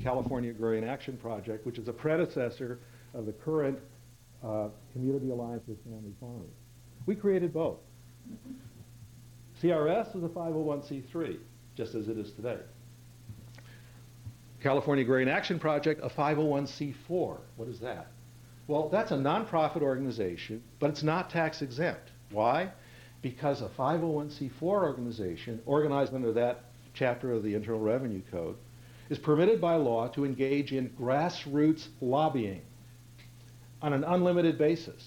California Agrarian Action Project, which is a predecessor of the current Community Alliance for Family Farmers. We created both. CRS was a 501c3, just as it is today. California Agrarian Action Project, a 501c4. What is that? Well, that's a nonprofit organization, but it's not tax exempt. Why? Because a 501c4 organization, organized under that chapter of the Internal Revenue Code, is permitted by law to engage in grassroots lobbying on an unlimited basis.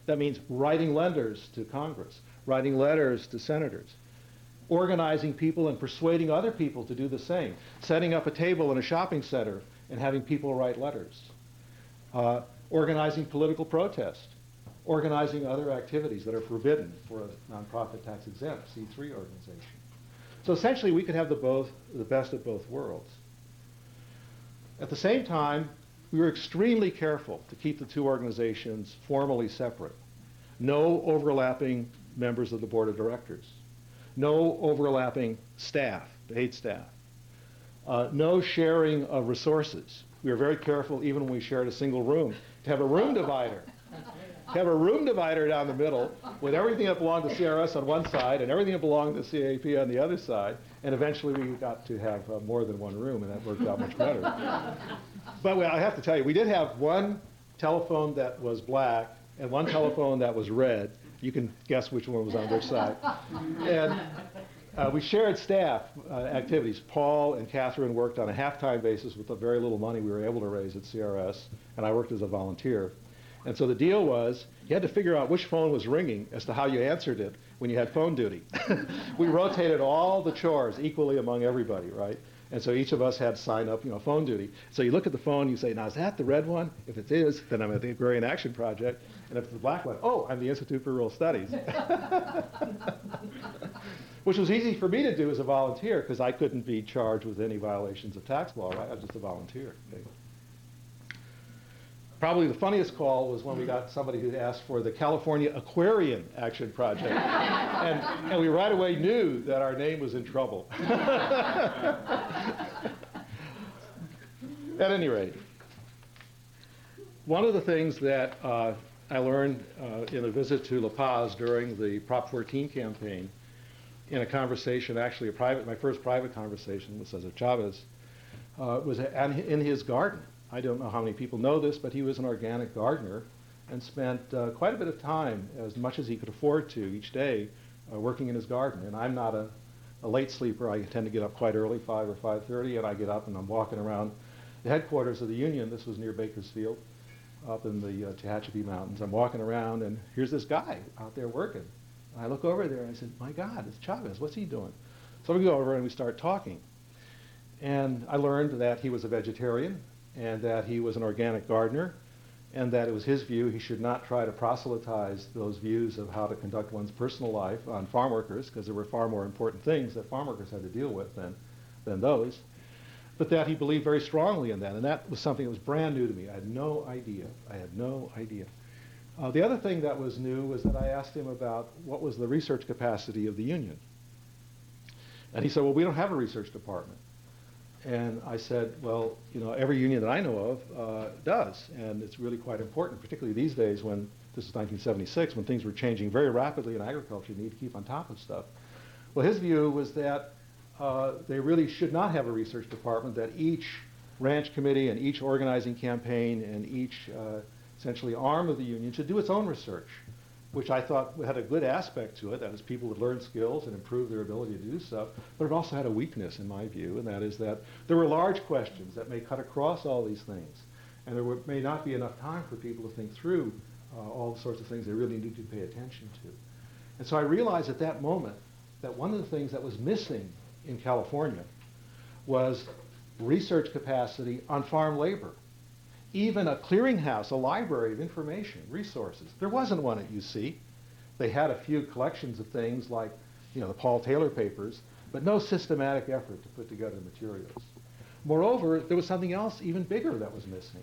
That means writing letters to Congress, writing letters to senators, organizing people and persuading other people to do the same, setting up a table in a shopping center and having people write letters, organizing political protest, organizing other activities that are forbidden for a nonprofit tax-exempt C3 organization. So essentially, we could have the best of both worlds. At the same time, we were extremely careful to keep the two organizations formally separate. No overlapping members of the board of directors. No overlapping staff, paid staff. No sharing of resources. We were very careful, even when we shared a single room, to have a room divider. To have a room divider down the middle with everything that belonged to CRS on one side and everything that belonged to CAP on the other side. And eventually we got to have more than one room, and that worked out much better. But I have to tell you, we did have one telephone that was black and one telephone that was red. You can guess which one was on which side. And we shared staff activities. Paul and Catherine worked on a half-time basis with the very little money we were able to raise at CRS, and I worked as a volunteer. And so the deal was, you had to figure out which phone was ringing as to how you answered it when you had phone duty. We rotated all the chores equally among everybody, right? And so each of us had to sign up, phone duty. So you look at the phone, you say, now is that the red one? If it is, then I'm at the Agrarian Action Project. And if it's the black one, oh, I'm the Institute for Rural Studies. Which was easy for me to do as a volunteer, because I couldn't be charged with any violations of tax law, right? I was just a volunteer. Okay? Probably the funniest call was when we got somebody who asked for the California Aquarian Action Project. And we right away knew that our name was in trouble. At any rate, one of the things that I learned in a visit to La Paz during the Prop 14 campaign, in a conversation, actually my first private conversation with Cesar Chavez, was in his garden. I don't know how many people know this, but he was an organic gardener and spent quite a bit of time, as much as he could afford to each day, working in his garden. And I'm not a late sleeper. I tend to get up quite early, 5 or 5:30, and I get up and I'm walking around the headquarters of the union. This was near Bakersfield, up in the Tehachapi Mountains. I'm walking around, and here's this guy out there working. And I look over there, and I said, my God, it's Chavez. What's he doing? So we go over and we start talking. And I learned that he was a vegetarian, and that he was an organic gardener, and that it was his view he should not try to proselytize those views of how to conduct one's personal life on farm workers, because there were far more important things that farm workers had to deal with than those, but that he believed very strongly in that. And that was something that was brand new to me. I had no idea. The other thing that was new was that I asked him about what was the research capacity of the union. And he said, well, we don't have a research department. And I said, well, every union that I know of does, and it's really quite important, particularly these days when, this is 1976, when things were changing very rapidly in agriculture. You need to keep on top of stuff. Well, his view was that they really should not have a research department, that each ranch committee and each organizing campaign and each essentially arm of the union should do its own research, which I thought had a good aspect to it. That is, people would learn skills and improve their ability to do stuff. But it also had a weakness, in my view, and that is that there were large questions that may cut across all these things. And there may not be enough time for people to think through all the sorts of things they really need to pay attention to. And so I realized at that moment that one of the things that was missing in California was research capacity on farm labor. Even a clearinghouse, a library of information, resources. There wasn't one at UC. They had a few collections of things like, the Paul Taylor papers, but no systematic effort to put together materials. Moreover, there was something else even bigger that was missing,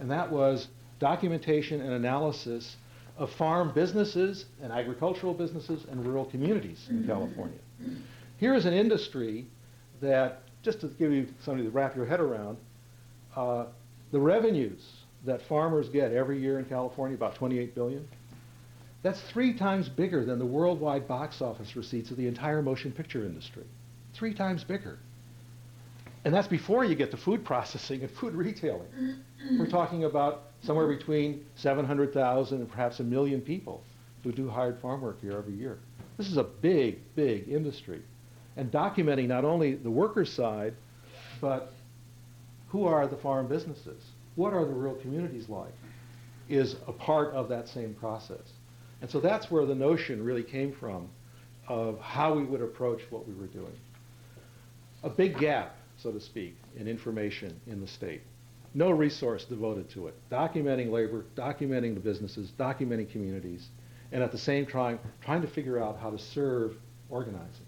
and that was documentation and analysis of farm businesses and agricultural businesses and rural communities in California. Here is an industry that, just to give you something to wrap your head around, The revenues that farmers get every year in California, about 28 billion, that's 3 times bigger than the worldwide box office receipts of the entire motion picture industry. 3 times bigger. And that's before you get to food processing and food retailing. We're talking about somewhere between 700,000 and perhaps 1 million people who do hired farm work here every year. This is a big, big industry. And documenting not only the workers' side, but who are the farm businesses? What are the rural communities like? Is a part of that same process. And so that's where the notion really came from of how we would approach what we were doing. A big gap, so to speak, in information in the state. No resource devoted to it. Documenting labor, documenting the businesses, documenting communities, and at the same time trying to figure out how to serve organizing.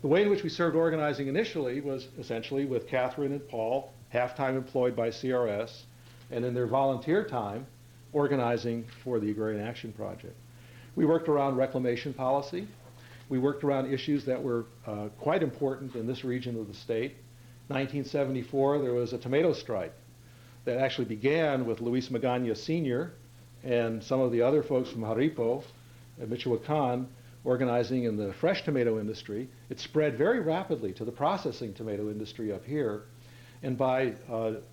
The way in which we served organizing initially was essentially with Catherine and Paul, half-time employed by CRS, and in their volunteer time, organizing for the Agrarian Action Project. We worked around reclamation policy. We worked around issues that were quite important in this region of the state. 1974, there was a tomato strike that actually began with Luis Magana Sr. and some of the other folks from Jaripo and Michoacan organizing in the fresh tomato industry. It spread very rapidly to the processing tomato industry up here. And by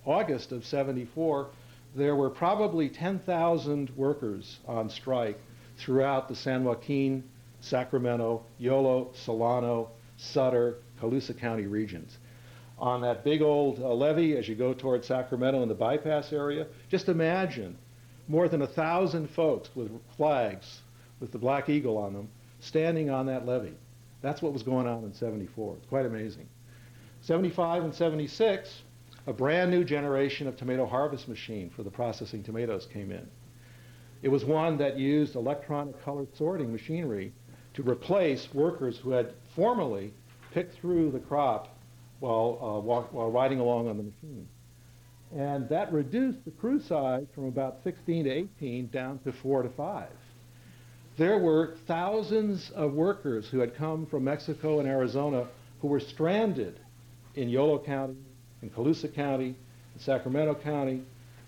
August of 74, there were probably 10,000 workers on strike throughout the San Joaquin, Sacramento, Yolo, Solano, Sutter, Colusa County regions. On that big old levee as you go toward Sacramento in the bypass area, just imagine more than 1,000 folks with flags with the Black Eagle on them standing on that levee. That's what was going on in 74. It's quite amazing. 75 and 76, a brand new generation of tomato harvest machine for the processing tomatoes came in. It was one that used electronic color sorting machinery to replace workers who had formerly picked through the crop while riding along on the machine. And that reduced the crew size from about 16 to 18 down to 4 to 5. There were thousands of workers who had come from Mexico and Arizona who were stranded in Yolo County, in Colusa County, in Sacramento County,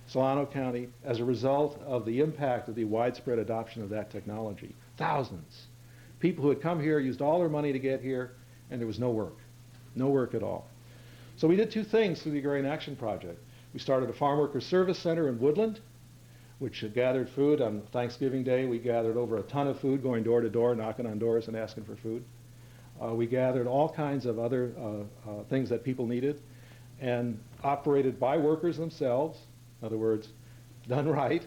Solano County, as a result of the impact of the widespread adoption of that technology. Thousands. People who had come here, used all their money to get here, and there was no work. No work at all. So we did 2 things through the Agrarian Action Project. We started a farm workers service center in Woodland, which gathered food. On Thanksgiving Day, we gathered over a ton of food, going door to door, knocking on doors and asking for food. We gathered all kinds of other things that people needed, and operated by workers themselves. In other words, done right.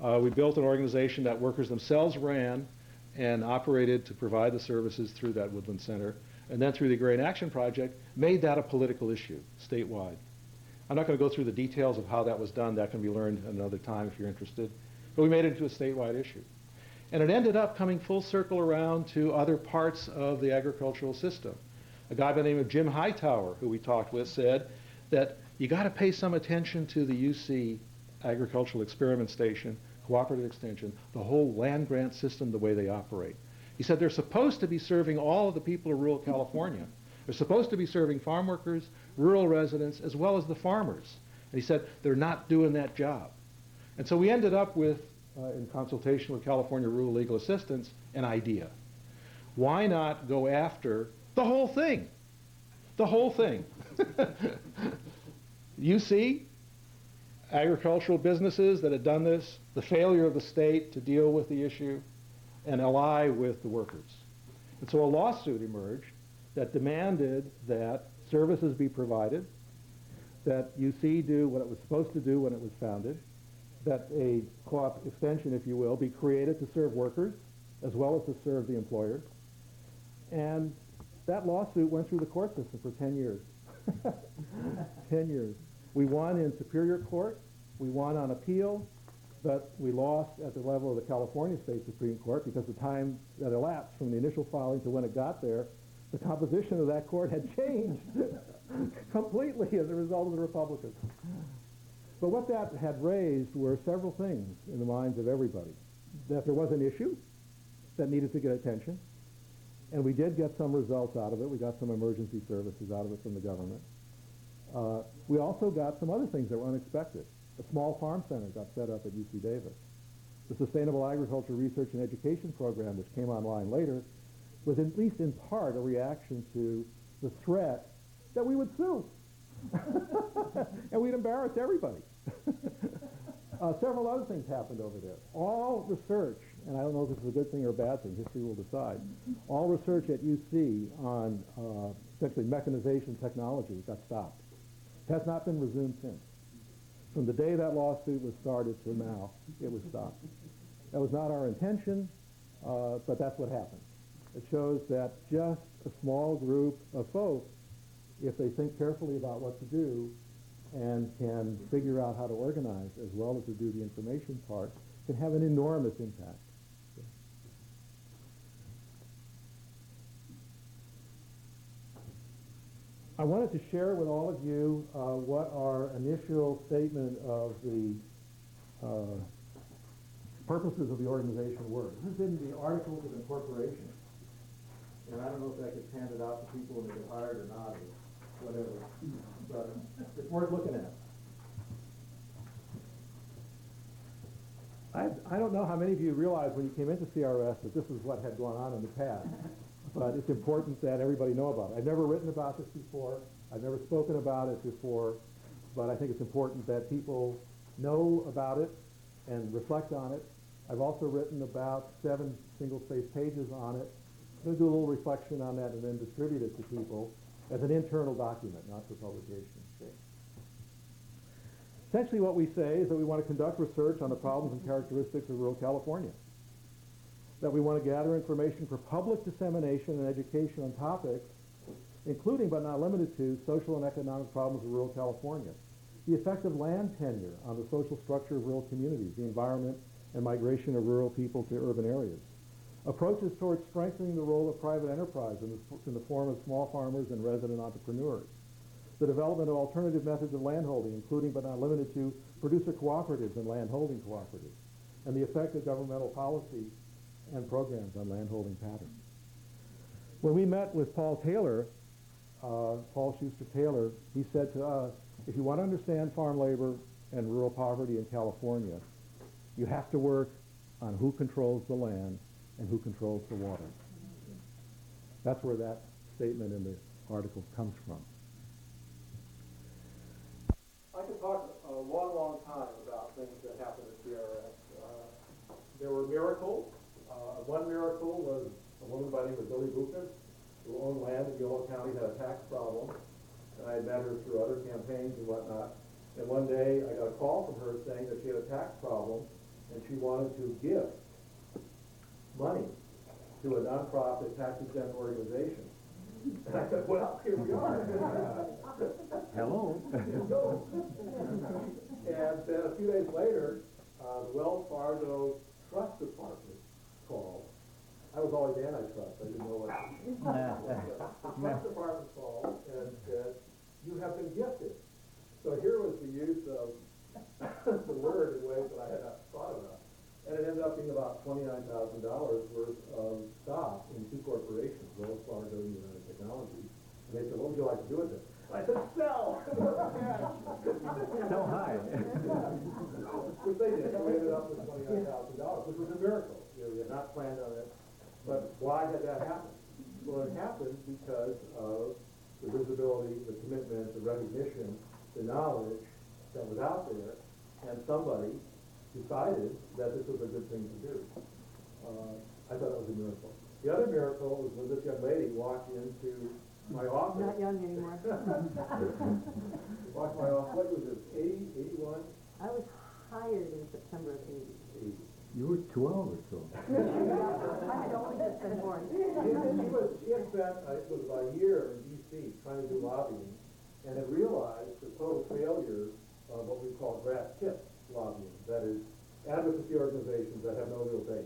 We built an organization that workers themselves ran and operated to provide the services through that Woodland Center. And then through the Agrarian Action Project, made that a political issue statewide. I'm not going to go through the details of how that was done. That can be learned another time if you're interested. But we made it into a statewide issue. And it ended up coming full circle around to other parts of the agricultural system. A guy by the name of Jim Hightower, who we talked with, said that you got to pay some attention to the UC Agricultural Experiment Station, Cooperative Extension, the whole land grant system, the way they operate. He said they're supposed to be serving all of the people of rural California. They're supposed to be serving farm workers, rural residents, as well as the farmers. And he said they're not doing that job. And so we ended up with, in consultation with California Rural Legal Assistance, an idea. Why not go after the whole thing? The whole thing. You see agricultural businesses that had done this, the failure of the state to deal with the issue, and ally with the workers. And so a lawsuit emerged that demanded that services be provided, that UC do what it was supposed to do when it was founded, that a co-op extension, if you will, be created to serve workers as well as to serve the employers. And that lawsuit went through the court system for 10 years. 10 years. We won in Superior Court. We won on appeal. But we lost at the level of the California State Supreme Court because the time that elapsed from the initial filing to when it got there, the composition of that court had changed completely as a result of the Republicans. But what that had raised were several things in the minds of everybody. That there was an issue that needed to get attention, and we did get some results out of it. We got some emergency services out of it from the government. We also got some other things that were unexpected. A small farm center got set up at UC Davis. The Sustainable Agriculture Research and Education Program, which came online later, was at least in part a reaction to the threat that we would sue. And we'd embarrass everybody. Several other things happened over there. All research, and I don't know if this is a good thing or a bad thing, history will decide, all research at UC on essentially mechanization technology got stopped. It has not been resumed since. From the day that lawsuit was started to now, it was stopped. That was not our intention, but that's what happened. It shows that just a small group of folks, if they think carefully about what to do and can figure out how to organize as well as to do the information part, can have an enormous impact. I wanted to share with all of you what our initial statement of the purposes of the organization were. This is in the Articles of Incorporation. And I don't know if that gets handed out to people when they get hired or not, or whatever. But it's worth looking at. I don't know how many of you realized when you came into CRS that this is what had gone on in the past. But it's important that everybody know about it. I've never written about this before. I've never spoken about it before. But I think it's important that people know about it and reflect on it. I've also written about 7 single-spaced pages on it. I'm going to do a little reflection on that and then distribute it to people as an internal document, not for publication. Okay. Essentially what we say is that we want to conduct research on the problems and characteristics of rural California, that we want to gather information for public dissemination and education on topics, including but not limited to social and economic problems of rural California, the effect of land tenure on the social structure of rural communities, the environment and migration of rural people to urban areas, approaches towards strengthening the role of private enterprise in the form of small farmers and resident entrepreneurs, the development of alternative methods of landholding, including but not limited to producer cooperatives and landholding cooperatives, and the effect of governmental policy and programs on landholding patterns. When we met with Paul Taylor, Paul Schuster Taylor, he said to us, if you want to understand farm labor and rural poverty in California, you have to work on who controls the land and who controls the water. That's where that statement in the article comes from. I could talk a long, long time about things that happened at CRS. There were miracles. One miracle was a woman by the name of Billy Bucas, who owned land in Yolo County, had a tax problem, and I had met her through other campaigns and whatnot. And one day I got a call from her saying that she had a tax problem and she wanted to give money to a nonprofit tax-exempt organization. And I said, well, here we are. Hello. And then a few days later, the Wells Fargo Trust Department called. I was always antitrust. I didn't know what it was. The Trust Department called and said, you have been gifted. So here was the use of the word in ways that I had not thought about. And it ended up being about $29,000 worth of stock in 2 corporations, Wells Fargo and United Technologies. And they said, what would you like to do with it? And I said, sell! Sell high. Which they did. We ended up with $29,000, which was a miracle. You know, we had not planned on it. But why had that happened? Well, it happened because of the visibility, the commitment, the recognition, the knowledge that was out there, and somebody decided that this was a good thing to do. I thought that was a miracle. The other miracle was when this young lady walked into my office. Not young anymore. Walked my office. What was this, 80, 81? I was hired in September of 80. 80. You were 12 or so. I had only just been born. She had spent, it was about a year in D.C. trying to do lobbying, and had realized the total failure of what we call grass tip lobbying. That is, advocacy organizations that have no real base.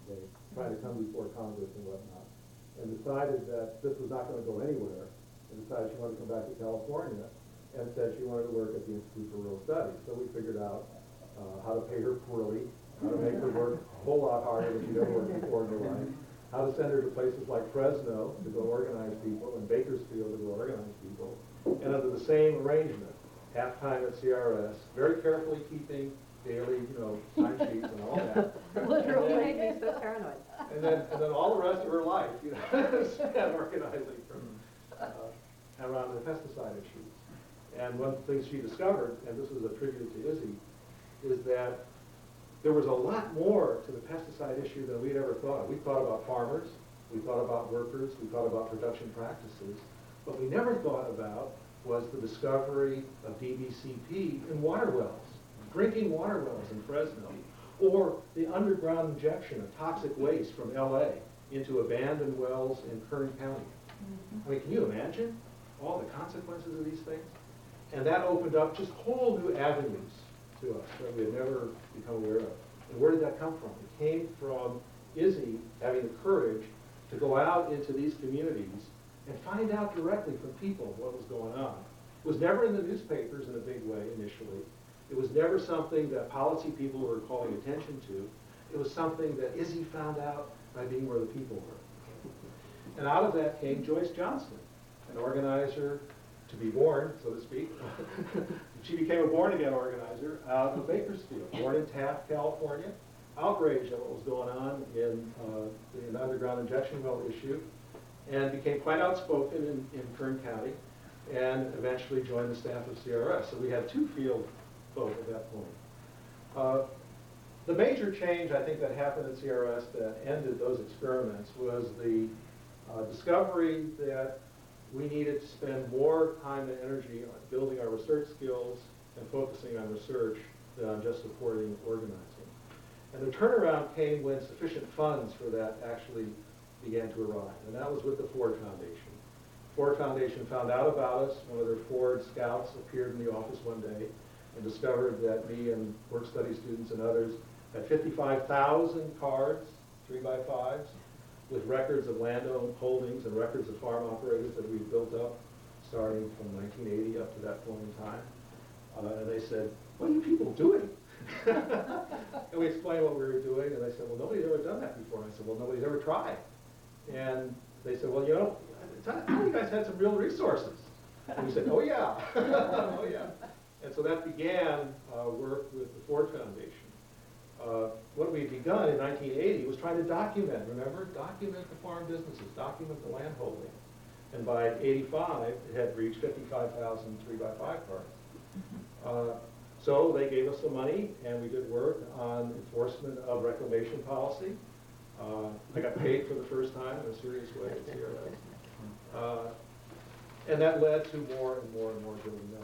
Okay, trying to come before Congress and whatnot. And decided that this was not going to go anywhere, and decided she wanted to come back to California, and said she wanted to work at the Institute for Rural Studies. So we figured out how to pay her poorly, how to make her work a whole lot harder than she'd ever worked before in her life, how to send her to places like Fresno to go organize people, and Bakersfield to go organize people. And under the same arrangement, half-time at CRS, very carefully keeping daily, time sheets and all that. Literally made me so paranoid. And then all the rest of her life, spent organizing from around the pesticide issues. And one of the things she discovered, and this was attributed to Izzy, is that there was a lot more to the pesticide issue than we'd ever thought. We thought about farmers, we thought about workers, we thought about production practices. What we never thought about was the discovery of DBCP in water wells, drinking water wells in Fresno, or the underground injection of toxic waste from LA into abandoned wells in Kern County. I mean, can you imagine all the consequences of these things? And that opened up just whole new avenues to us that we had never become aware of. And where did that come from? It came from Izzy having the courage to go out into these communities and find out directly from people what was going on. It was never in the newspapers in a big way initially. It was never something that policy people were calling attention to. It was something that Izzy found out by being where the people were. And out of that came Joyce Johnston, an organizer to be born, so to speak. She became a born-again organizer out of Bakersfield, born in Taft, California, outraged at what was going on in the underground injection well issue, and became quite outspoken in Kern County, and eventually joined the staff of CRS. So we had two field folk at that point. The major change, I think, that happened at CRS that ended those experiments was the discovery that we needed to spend more time and energy on building our research skills and focusing on research than on just supporting organizing. And the turnaround came when sufficient funds for that actually began to arrive, and that was with the Ford Foundation. Ford Foundation found out about us. One of their Ford scouts appeared in the office one day and discovered that me and work study students and others had 55,000 cards, 3x5s, with records of land-owned holdings and records of farm operators that we'd built up starting from 1980 up to that point in time. And they said, "What are you people doing?" And we explained what we were doing, and they said, "Well, nobody's ever done that before." And I said, "Well, nobody's ever tried." And they said, "Well, you guys had some real resources." And we said, "Oh yeah, oh yeah." And so that began work with the Ford Foundation. What we'd begun in 1980 was trying to document, remember? Document the farm businesses, document the land holding. And by 85, it had reached 55,000 3x5 cards. So they gave us some money, and we did work on enforcement of reclamation policy. I got paid for the first time in a serious way at CRS. And that led to more and more and more building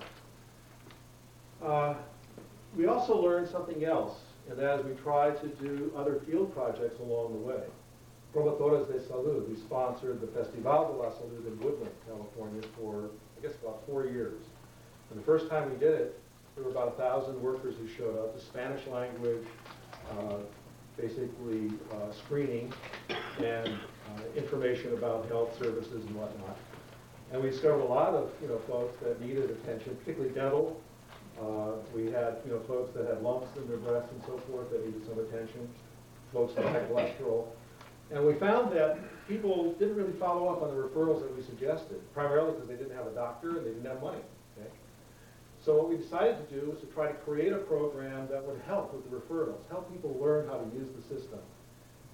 up. We also learned something else, and that is we tried to do other field projects along the way. Promotores de Salud, we sponsored the Festival de la Salud in Woodland, California for, I guess, about 4 years. And the first time we did it, there were about 1,000 workers who showed up, the Spanish language, basically screening and information about health services and whatnot. And we discovered a lot of folks that needed attention, particularly dental. We had folks that had lumps in their breasts and so forth that needed some attention, folks that had cholesterol. And we found that people didn't really follow up on the referrals that we suggested, primarily because they didn't have a doctor and they didn't have money. Okay? So what we decided to do was to try to create a program that would help with the referrals, help people learn how to use the system.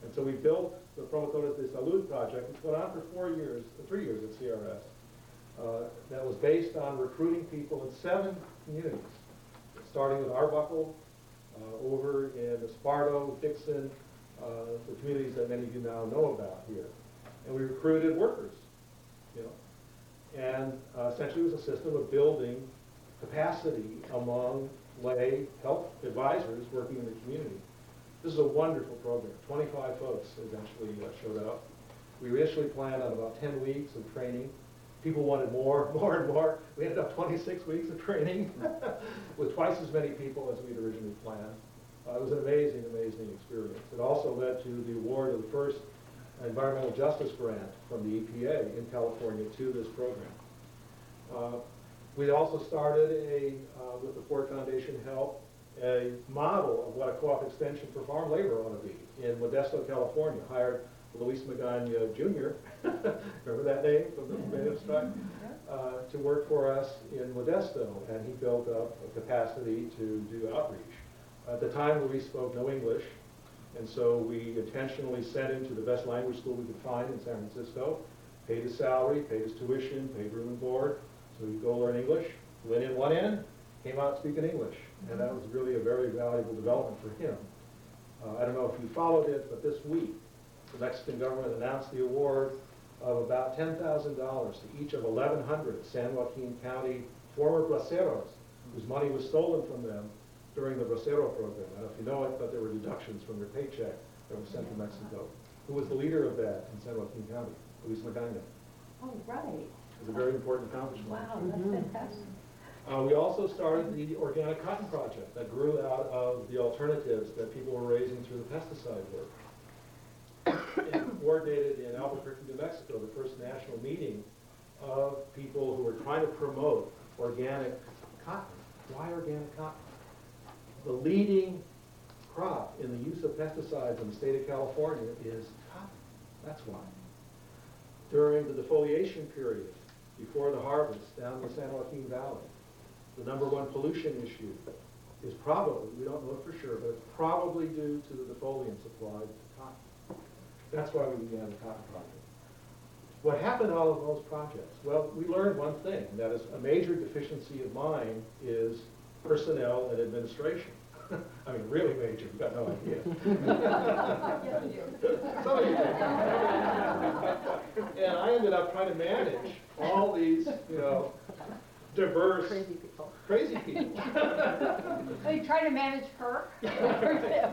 And so we built the Promotores de Salud project, which went on for 3 years at CRS. That was based on recruiting people in 7 communities, starting with Arbuckle, over in Esparto, Dixon, the communities that many of you now know about here. And we recruited workers, And essentially it was a system of building capacity among lay health advisors working in the community. This is a wonderful program. 25 folks eventually showed up. We initially planned on about 10 weeks of training. People wanted more and more. We ended up 26 weeks of training with twice as many people as we'd originally planned. It was an amazing, amazing experience. It also led to the award of the first environmental justice grant from the EPA in California to this program. We also started with the Ford Foundation help, a model of what a co-op extension for farm labor ought to be in Modesto, California. Hired Luis Magana Jr., remember that name from the Tomatoes strike? to work for us in Modesto, and he built up a capacity to do outreach. At the time, Luis spoke no English, and so we intentionally sent him to the best language school we could find in San Francisco, paid his salary, paid his tuition, paid room and board, so he'd go learn English, went in one end, came out speaking English, and that was really a very valuable development for him. I don't know if you followed it, but this week, the Mexican government announced the award of about $10,000 to each of 1,100 San Joaquin County former braceros whose money was stolen from them during the bracero program. I don't know if you know it, but there were deductions from their paycheck that was sent to Mexico. Who was the leader of that in San Joaquin County? Luis Magana. Oh, right. It was a very important accomplishment. Wow, that's fantastic. We also started the organic cotton project that grew out of the alternatives that people were raising through the pesticide work. And coordinated in Albuquerque, New Mexico, the first national meeting of people who were trying to promote organic cotton. Why organic cotton? The leading crop in the use of pesticides in the state of California is cotton. That's why. During the defoliation period, before the harvest, down the San Joaquin Valley, the #1 pollution issue is probably, we don't know it for sure, but it's probably due to the defoliant supplied to cotton. That's why we began the Cotton Project. What happened to all of those projects? Well, we learned one thing, and that is a major deficiency of mine is personnel and administration. I mean, really major, you've got no idea. Yes, you do. Some of you do. And I ended up trying to manage all these, diverse, crazy people. So you try to manage her?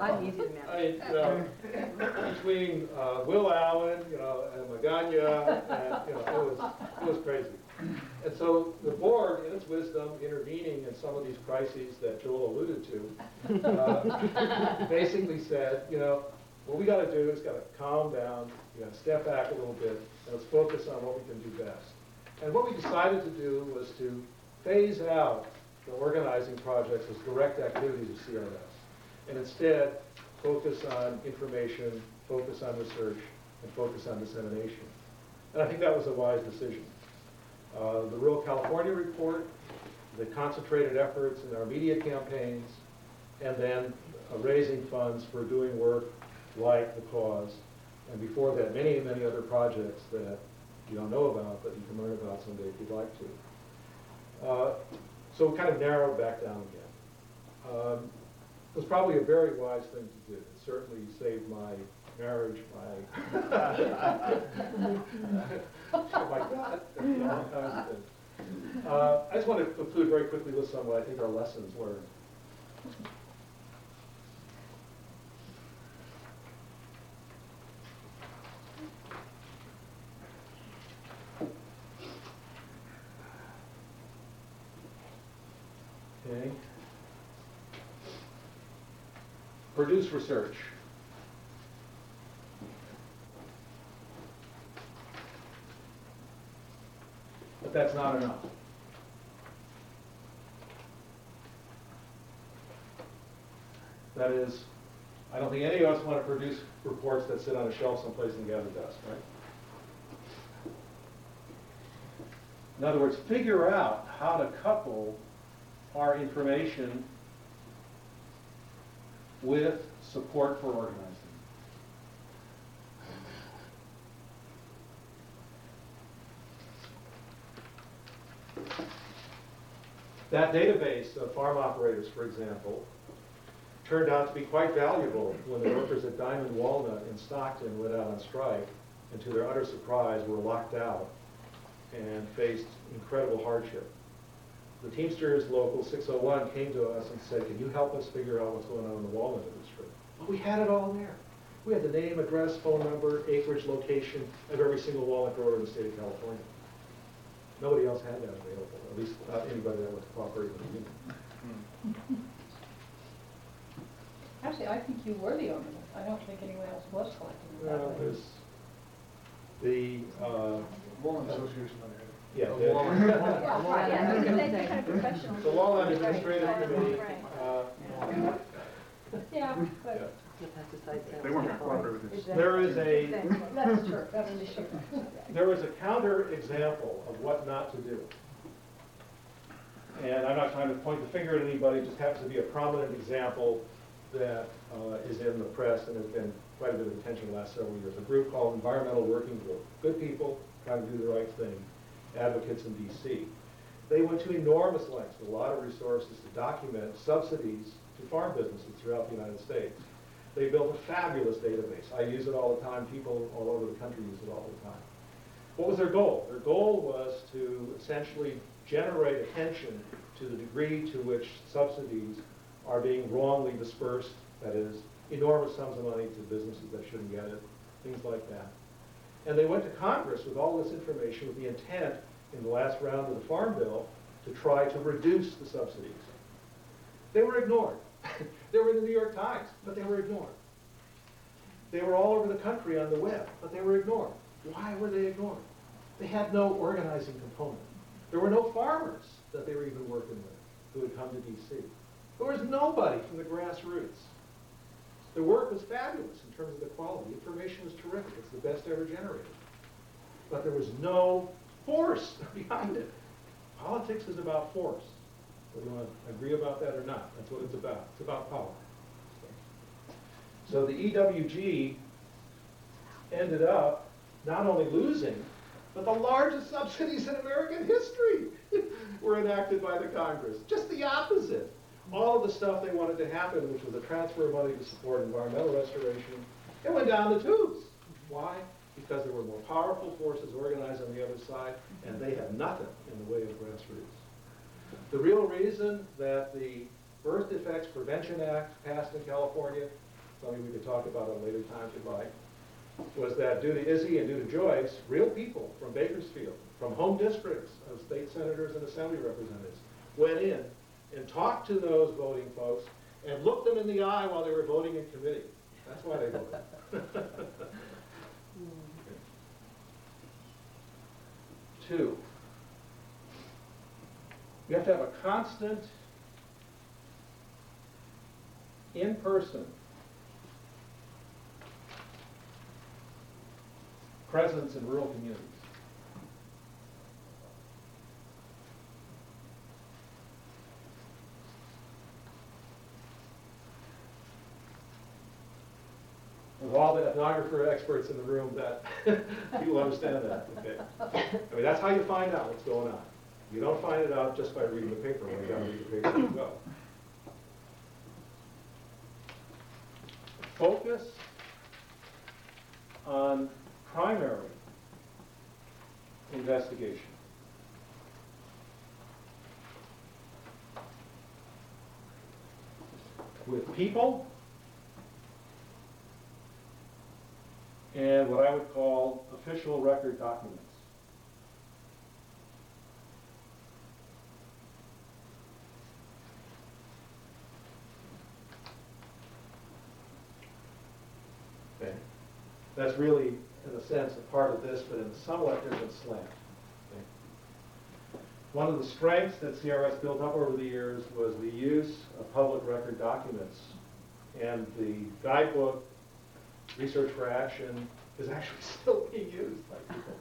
I'm easy to manage. Between Will Allen, and Magana, and it was crazy. And so the board, in its wisdom, intervening in some of these crises that Joel alluded to, basically said, what we got to do is got to calm down, step back a little bit, and let's focus on what we can do best. And what we decided to do was to phase out the organizing projects as direct activities of CRS, and instead focus on information, focus on research, and focus on dissemination. And I think that was a wise decision. The Rural California Report, the concentrated efforts in our media campaigns, and then raising funds for doing work like the cause, and before that, many, many other projects that you don't know about, but you can learn about someday if you'd like to. So we kind of narrowed back down again. It was probably a very wise thing to do. It certainly saved my marriage, my oh my God, I just want to conclude very quickly with some what I think are lessons learned. Okay. Produce research. But that's not enough. That is, I don't think any of us want to produce reports that sit on a shelf someplace and gather dust, right? In other words, figure out how to couple our information with support for organizing. That database of farm operators, for example, turned out to be quite valuable when the workers at Diamond Walnut in Stockton went out on strike, and to their utter surprise were locked out and faced incredible hardship. The Teamsters Local 601 came to us and said, can you help us figure out what's going on in the walnut industry? Well, we had it all there. We had the name, address, phone number, acreage, location of every single walnut grower in the state of California. Nobody else had that available, at least not anybody that would cooperate with the union. Actually, I think you were the owner. I don't think anyone else was collecting it that Well, way. there's the Walnut Association. yeah, The Walnut- Yeah, I was gonna say. Kind of professional. the Walnut Administrative Committee. Yeah, Yeah. but They weren't going to cooperate with this. There is a that's true. That's an issue. there was a counter example of what not to do. And I'm not trying to point the finger at anybody, it just happens to be a prominent example that is in the press and has been quite a bit of attention the last several years. A group called Environmental Working Group. Good people trying to do the right thing, advocates in D.C. They went to enormous lengths with a lot of resources to document subsidies to farm businesses throughout the United States. They built a fabulous database. I use it all the time. People all over the country use it all the time. What was their goal? Their goal was to essentially generate attention to the degree to which subsidies are being wrongly dispersed, that is, enormous sums of money to businesses that shouldn't get it, things like that. And they went to Congress with all this information with the intent in the last round of the Farm Bill to try to reduce the subsidies. They were ignored. They were in the New York Times, but they were ignored. They were all over the country on the web, but they were ignored. Why were they ignored? They had no organizing component. There were no farmers that they were even working with who had come to D.C. There was nobody from the grassroots. The work was fabulous in terms of the quality. The information was terrific. It's the best ever generated. But there was no force behind it. Politics is about force. Whether you want to agree about that or not, that's what it's about. It's about power. So the EWG ended up not only losing, but the largest subsidies in American history were enacted by the Congress. Just the opposite. All of the stuff they wanted to happen, which was a transfer of money to support environmental restoration, it went down the tubes. Why? Because there were more powerful forces organized on the other side, and they had nothing in the way of grassroots. The real reason that the Birth Defects Prevention Act passed in California, something we could talk about at a later time if you'd like, was that due to Izzy and due to Joyce, real people from Bakersfield, from home districts of state senators and assembly representatives, went in and talked to those voting folks and looked them in the eye while they were voting in committee. That's why they voted. 2, you have to have a constant, in-person presence in rural communities. With all the ethnographer experts in the room, that people understand that. Okay. I mean, that's how you find out what's going on. You don't find it out just by reading the paper. When you got to read the paper, you go. Focus on primary investigation. With people and what I would call official record documents. Okay. That's really, in a sense, a part of this, but in a somewhat different slant. Okay. One of the strengths that CRS built up over the years was the use of public record documents. And the guidebook, Research for Action, is actually still being used by people.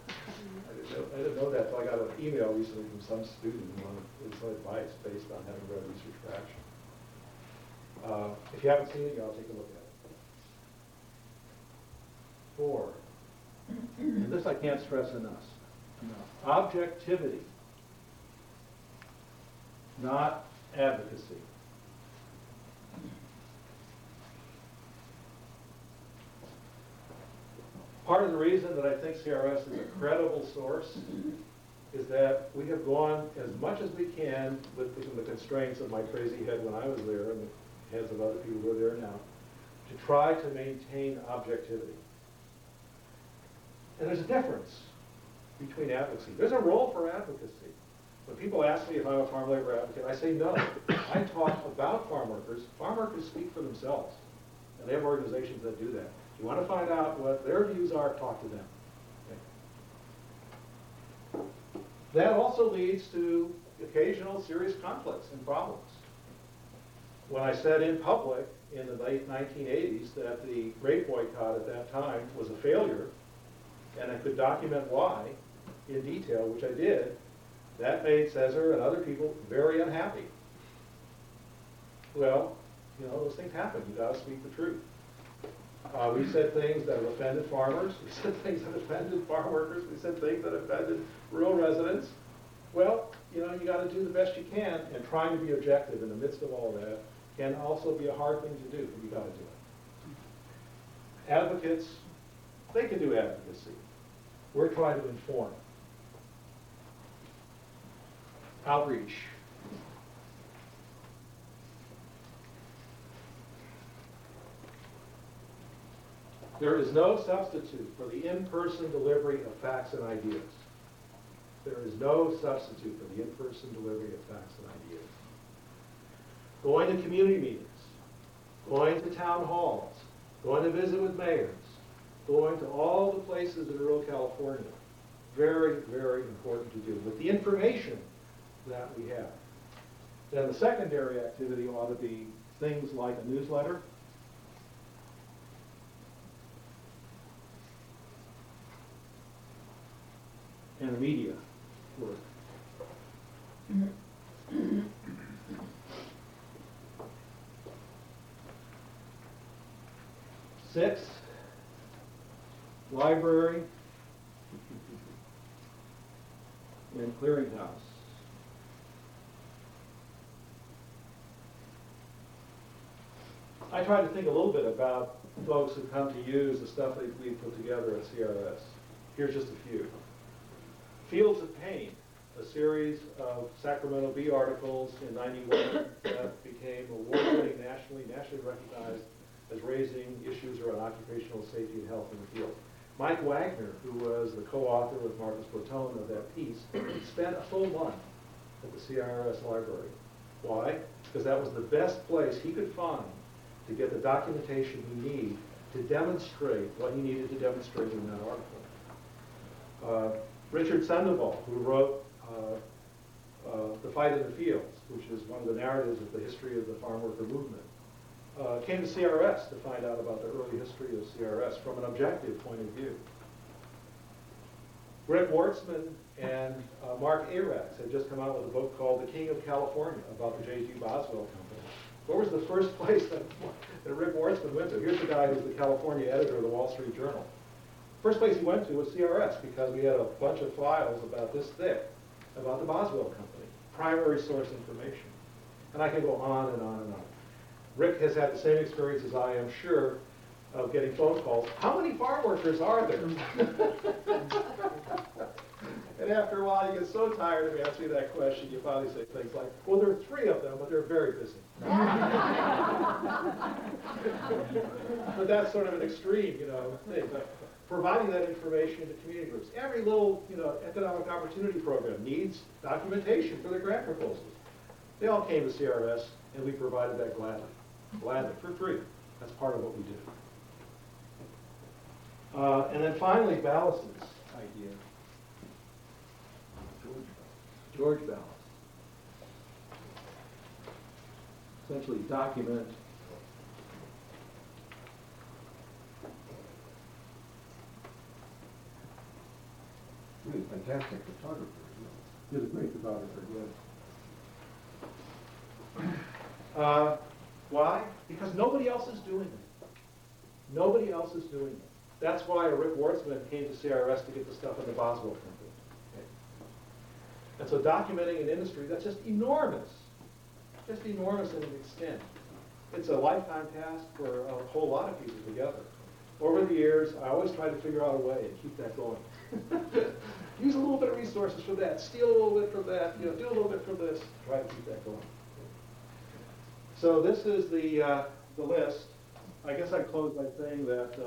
I didn't know that until I got an email recently from some student who wanted some advice based on having read Research for Action. If you haven't seen it, I'll take a look at it. 4, and this I can't stress enough, objectivity, not advocacy. Part of the reason that I think CRS is a credible source is that we have gone as much as we can within the constraints of my crazy head when I was there and the heads of other people who are there now to try to maintain objectivity. And there's a difference between advocacy. There's a role for advocacy. When people ask me if I'm a farm labor advocate, I say no. I talk about farm workers. Farm workers speak for themselves. And they have organizations that do that. If you want to find out what their views are, talk to them. Okay. That also leads to occasional serious conflicts and problems. When I said in public in the late 1980s that the grape boycott at that time was a failure, and I could document why in detail, which I did, that made Cesar and other people very unhappy. Well, you know, those things happen. You gotta speak the truth. We said things that have offended farmers. We said things that offended farm workers. We said things that offended rural residents. Well, you know, you gotta do the best you can, and trying to be objective in the midst of all that can also be a hard thing to do, but you gotta do it. Advocates, they can do advocacy. We're trying to inform. Outreach. There is no substitute for the in-person delivery of facts and ideas. There is no substitute for the in-person delivery of facts and ideas. Going to community meetings, going to town halls, going to visit with mayors, going to all the places in rural California. Very, very important to do with the information that we have. Then the secondary activity ought to be things like a newsletter, and the media work. Six, library and clearinghouse. I tried to think a little bit about folks who come to use the stuff that we've put together at CRS. Here's just a few. Fields of Pain, a series of Sacramento Bee articles in '91 that became award-winning nationally recognized as raising issues around occupational safety and health in the field. Mike Wagner, who was the co-author with Marcus Botone of that piece, spent a full month at the CIRS library. Why? Because that was the best place he could find to get the documentation he needed to demonstrate what he needed to demonstrate in that article. Richard Sandoval, who wrote The Fight in the Fields, which is one of the narratives of the history of the farm worker movement, came to CRS to find out about the early history of CRS from an objective point of view. Rick Wartzman and Mark Arax had just come out with a book called The King of California about the J.G. Boswell Company. Where was the first place that Rick Wartzman went to? Here's the guy who's the California editor of the Wall Street Journal. First place he went to was CRS because we had a bunch of files about this thick about the Boswell Company, primary source information. And I can go on and on and on. Rick has had the same experience as I am sure of getting phone calls. How many farm workers are there? And after a while, you get so tired of answering that question, you finally say things like, well, there are 3 of them, but they're very busy. But that's sort of an extreme, thing. But providing that information to community groups. Every little, economic opportunity program needs documentation for their grant proposals. They all came to CRS, and we provided that gladly, for free. That's part of what we do. And then finally, Ballas's idea. George Ballas. Essentially document Really fantastic photographer. He's a great photographer, yes. Why? Because nobody else is doing it. Nobody else is doing it. That's why Rick Wartzman came to CRS to get the stuff in the Boswell Company. Okay. And so documenting an industry that's just enormous in an extent. It's a lifetime task for a whole lot of people together. Over the years, I always try to figure out a way to keep that going. Use a little bit of resources for that, steal a little bit from that, do a little bit from this, try to keep that going. So this is the list. I guess I'd close by saying that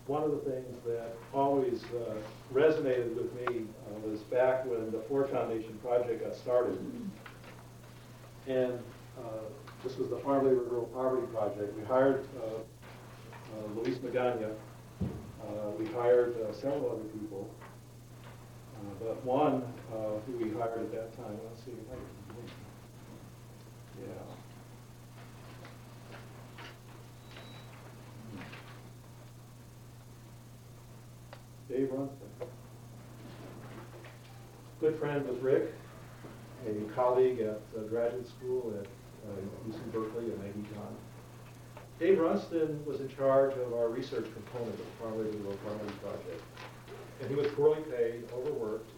one of the things that always resonated with me was back when the Ford Foundation project got started. And this was the Farm Labor Rural Poverty Project. We hired Luis Magana. We hired several other people. But one who we hired at that time, let's see, Dave Runston. Good friend with Rick, a colleague at graduate school at UC Berkeley and Econ. Dave Runston was in charge of our research component of the Farm Labor Locality Project. And he was poorly paid, overworked,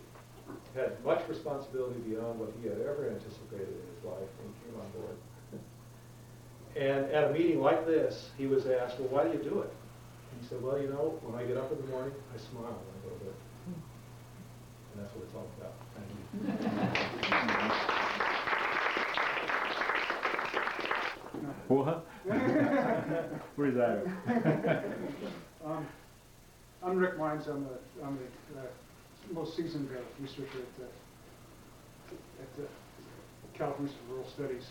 had much responsibility beyond what he had ever anticipated in his life when he came on board. And at a meeting like this, he was asked, well, why do you do it? And he said, well, you know, when I get up in the morning, I smile when I go to work. And that's what it's all about. Thank you. What? Where's that? I'm Rick Mines. I'm the most seasoned researcher at the California Institute for Rural Studies.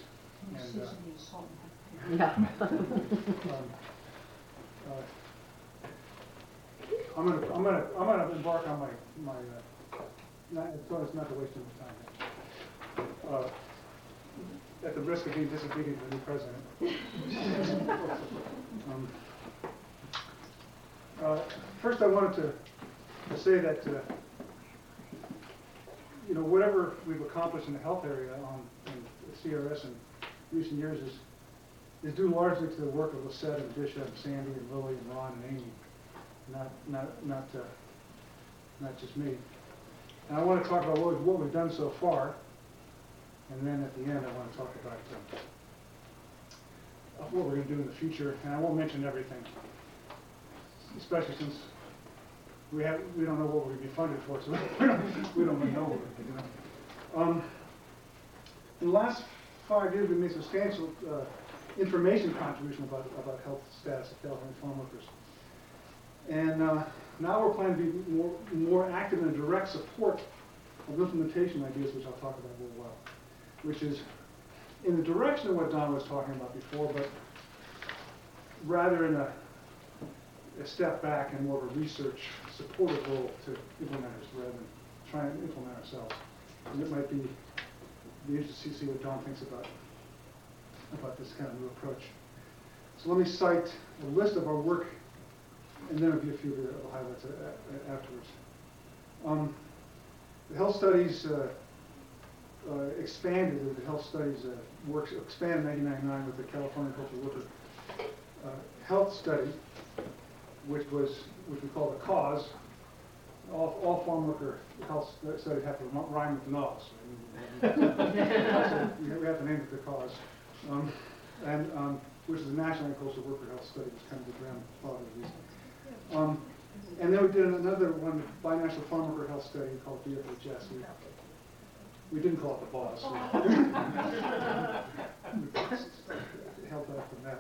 And I'm gonna embark on my so as not to waste too much time. At the risk of being disobedient to the new president. First, I wanted to say that you know, whatever we've accomplished in the health area in CRS in recent years is due largely to the work of Lisette and Disha and Sandy and Lily and Ron and Amy, not just me. And I want to talk about what we've done so far, and then at the end I want to talk about what we're going to do in the future. And I won't mention everything, especially since we don't know what we're going to be funded for, so we don't really know what we're going to do. In the last 5 years, we made substantial information contribution about health status of California farm workers. And now we're planning to be more active in direct support of implementation ideas, which I'll talk about in a little while, which is in the direction of what Don was talking about before, but rather in a step back and more of a research supportive role to implementers rather than trying to implement ourselves. And it might be interesting to see what Don thinks about this kind of new approach. So let me cite a list of our work and then I'll give a few of the highlights afterwards. The health studies expanded. The health studies work expanded in 1999 with the California Agricultural Worker Health Study, which we call the cause. All farm worker health studies have to rhyme with NOS. So we have to name it the cause. Which is the National Agricultural Worker Health Study, which is kind of the grandfather of these. And then we did another one, binational farm worker health study called BFHS. We didn't call it the boss. We held back from that.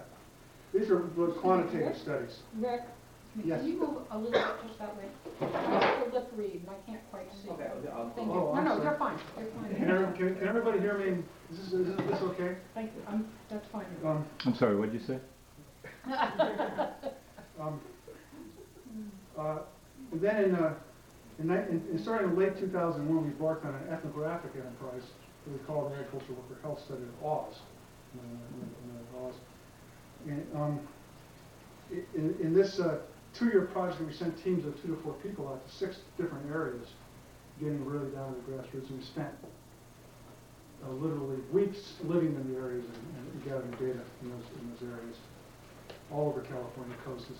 These are quantitative studies. Rick, Yes. can you move a little bit just that way? Your lip read, and I can't quite see. Okay, Thank you. I'm No, sorry. you're fine. You're fine. Can everybody hear me? Is this okay? Thank you. That's fine. I'm sorry, what did you say? And then starting in late 2001, we embarked on an ethnographic enterprise that we called the Agricultural Worker Health Study of Oz. In this 2-year project, we sent teams of 2 to 4 people out to 6 different areas, getting really down to the grassroots, and we spent literally weeks living in the areas and gathering data in those areas, all over California coast, the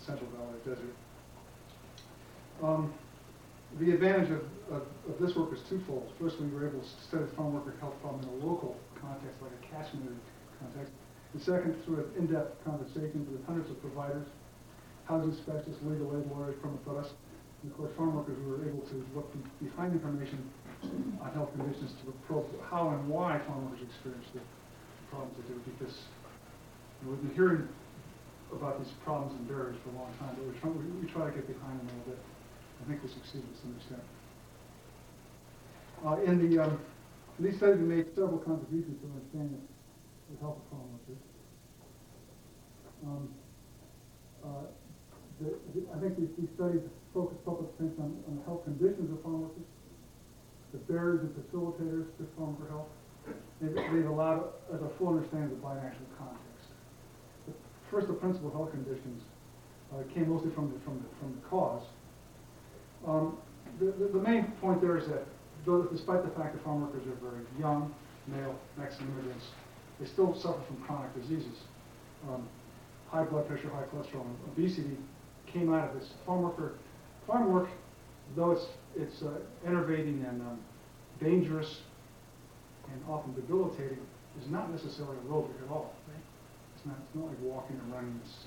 Central Valley Desert. The advantage of this work is twofold. First, we were able to study the farm worker health problem in a local context, like a catchment area context. And second, through in-depth conversations with hundreds of providers, housing specialists, legal aid lawyers from with us, and of course farm workers, we were able to look behind information on health conditions to probe how and why farm workers experience the problems they do, because we've been hearing about these problems and barriers for a long time, but we try to get behind them a little bit. I think we succeeded to some extent. In these studies, we made several contributions to understanding the health of farm workers. I think these studies focus public attention on the health conditions of farm workers, the barriers and facilitators to farm worker health. They've allowed us a full understanding of the binational context. First, the principal health conditions came mostly from the cause, The main point there is that despite the fact that farm workers are very young, male, Mexican immigrants, they still suffer from chronic diseases. High blood pressure, high cholesterol, and obesity came out of this. Farm work, though it's enervating and dangerous and often debilitating, is not necessarily aerobic at all. Right? It's not like walking or running. It's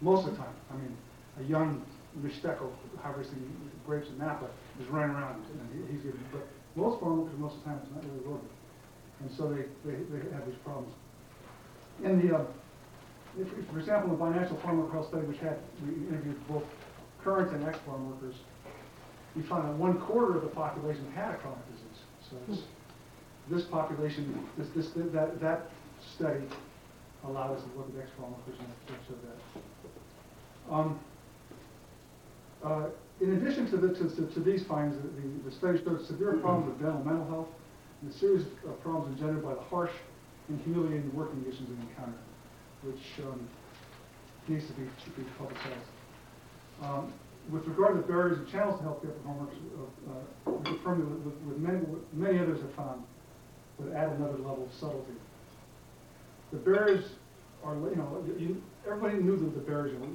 most of the time. I mean, a young Mixteco harvesting grapes in Napa is running around and he's getting. But most farm workers, most of the time, it's not really aerobic, and so they have these problems. In the for example, the binational farm worker health study, we interviewed both current and ex-farm workers, we found that 1/4 of the population had a chronic disease. So this population, that study allowed us to look at ex-farm workers and show that. In addition to these findings, the study showed severe problems with dental mental health and a series of problems engendered by the harsh and humiliating working conditions they encounter, which needs to be publicized. With regard to the barriers and channels to healthcare for farm workers, we confirmed with many others have found, but add another level of subtlety. The barriers are, everybody knew that the barriers are,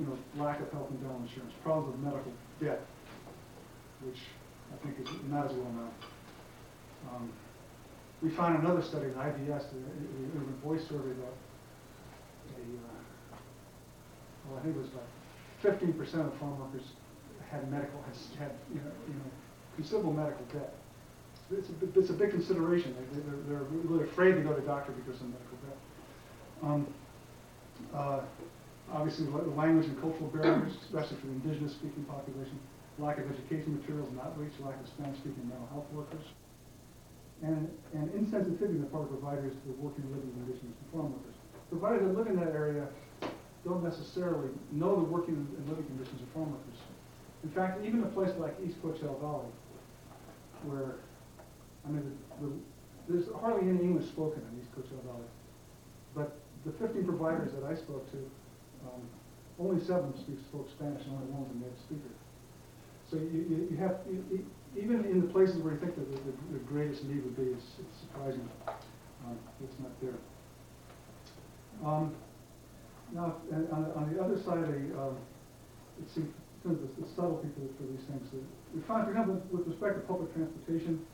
lack of health and dental insurance, problems with medical debt, which I think is not as well known. We found another study in IBS, a voice survey that I think it was about 15% of farm workers had considerable medical debt. It's a big consideration. They're really afraid to go to the doctor because of medical debt. Obviously, the language and cultural barriers, especially for the indigenous-speaking population, lack of education materials and outreach, lack of Spanish-speaking mental health workers, and insensitivity on the part of providers to the working and living conditions of farm workers. Providers that live in that area don't necessarily know the working and living conditions of farm workers. In fact, even a place like East Coachella Valley, where, there's hardly any English spoken in East Coachella Valley, but the 15 providers that I spoke to, only 7 spoke Spanish, and only 1 was a native speaker. So you have, even in the places where you think that the greatest need would be, it's surprising it's not there. Now, on the other side, it seems the subtlety for these things. We find, for example, with respect to public transportation,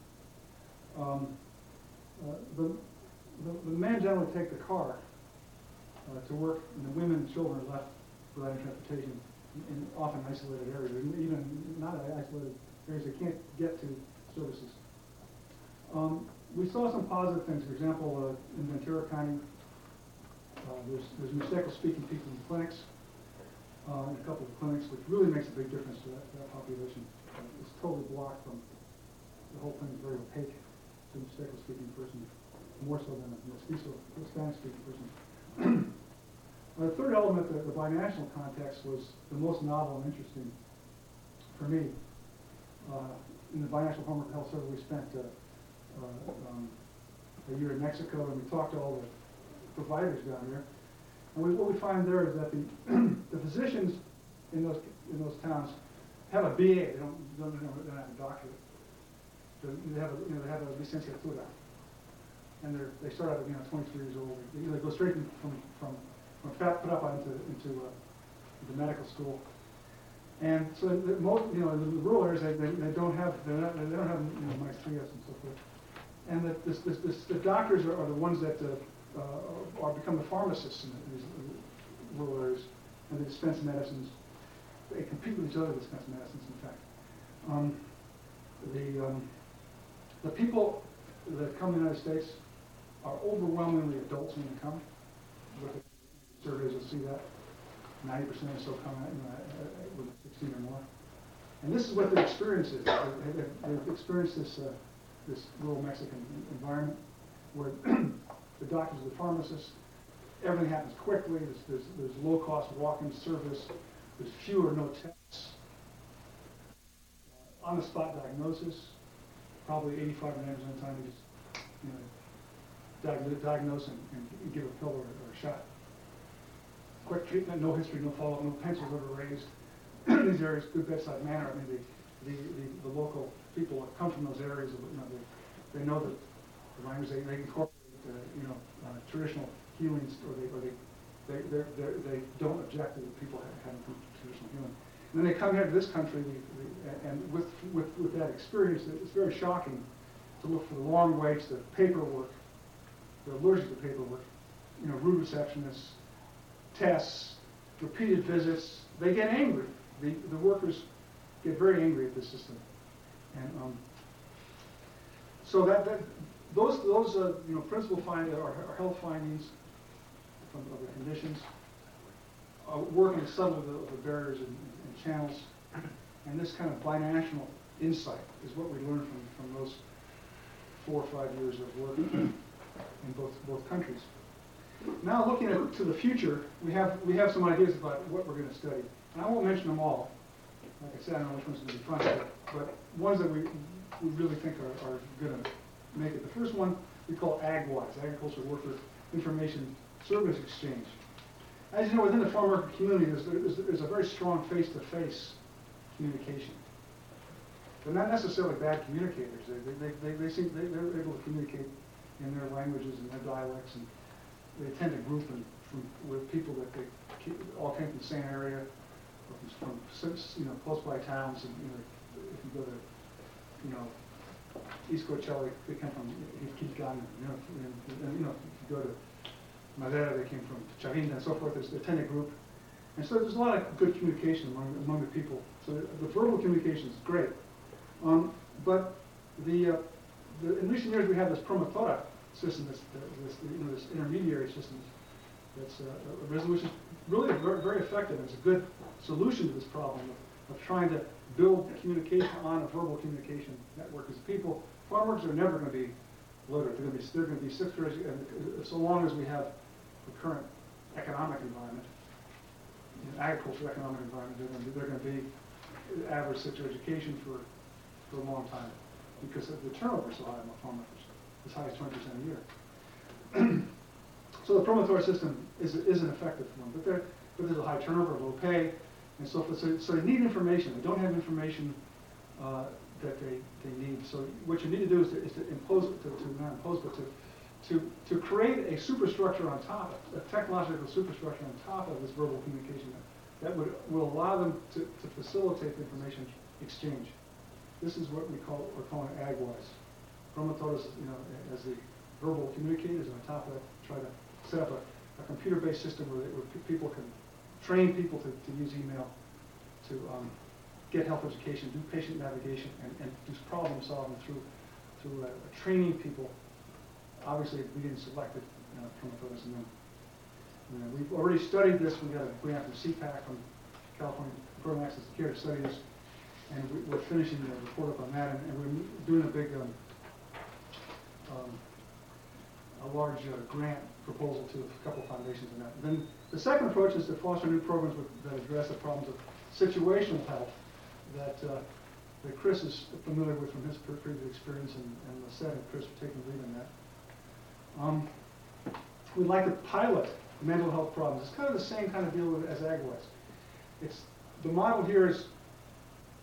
the men generally take the car to work, and the women and children are left providing transportation in often isolated areas, or even not isolated areas they can't get to services. We saw some positive things. For example, in Ventura County, there's Mixteco-speaking people in clinics, in a couple of clinics, which really makes a big difference to that population. It's totally blocked from, the whole thing is very opaque to a Mixteco-speaking person, more so than a Spanish-speaking person. The third element, the binational context, was the most novel and interesting for me. In the binational farm worker health survey, we spent a year in Mexico, and we talked to all the providers down there. And what we find there is that the physicians in those towns have a BA. They don't have a doctorate. They have a licenciatura, and they start out at 23 years old. They go straight from prepa into medical school. And so most in the rural areas they don't have maestrías and so forth. And the doctors are the ones that become the pharmacists in these rural areas, and they dispense medicines. They compete with each other to dispense medicines, in fact. The people that come to the United States are overwhelmingly adults when they come. Look at surveys, you'll see that 90% or so come with 16 or more. And this is what their experience is. They've experienced this rural Mexican environment where the doctors are the pharmacists. Everything happens quickly. There's low-cost walk-in service. There's few or no tests. On-the-spot diagnosis. Probably 85 or 90% of the time they just diagnose and give a pill or a shot. Quick treatment, no history, no follow-up, no pencils ever raised. these areas, good bedside manner. I mean, the local people that come from those areas, you know, they know that the language they incorporate, traditional healings, or they don't object to the people having traditional healing. And then they come here to this country, and with that experience, it's very shocking to look for the long waits, the paperwork. They're allergic to paperwork. You know, rude receptionists, tests, repeated visits. They get angry. The workers get very angry at this system, and so those principal findings are health findings from other conditions. Working to settle the barriers and channels, and this kind of binational insight is what we learned from those 4 or 5 years of work in both countries. Now, looking to the future, we have some ideas about what we're going to study, and I won't mention them all. Like I said, I don't know which ones are going to be fun, but ones that we really think are going to make it. The first one we call AgWise, Agricultural Worker Information Service Exchange. As you know, within the farm worker community, there's a very strong face-to-face communication. They're not necessarily bad communicators. They're able to communicate in their languages and their dialects, and they tend to group with people that they all came from the same area, or from close by towns. And if you go to East Coachella, they come from Kikgan. And if you go to Madera, they came from Chavinda and so forth. They tend to group, and so there's a lot of good communication among the people. So the verbal communication is great, but in recent years we have this promotora system, this intermediary system that's a resolution really very, very effective. It's a good solution to this problem of trying to build communication on a verbal communication network. Because farm workers are never going to be literate. They're going to be sixth grade, and so long as we have the current economic environment, agricultural economic environment, they're going to be average sixth grade education for a long time, because the turnover is so high among farm workers, as high as 20% a year. So the promotor system isn't effective for them, but there's a high turnover, low pay, and so forth. So they need information. They don't have information that they need. So what you need to do is to impose, not impose, but to create a superstructure on top, a technological superstructure on top of this verbal communication that will allow them to facilitate the information exchange. This is what we're calling AgWise. Promotores, as the verbal communicators, and on top of that, try to set up a computer-based system where people can train people to use email, to get health education, do patient navigation, and do problem solving through training people. Obviously, we didn't select it promotores, and then we've already studied this. We got a grant from CPAC, from California Program Access to Care, to study this, and we're finishing the report up on that, and we're doing a big a large grant proposal to a couple of foundations in that. Then the second approach is to foster new programs that address the problems of situational health that Chris is familiar with from his previous experience, and Lisette and Chris are taking the lead on that. We'd like to pilot mental health problems. It's kind of the same kind of deal as AgWise. The model here is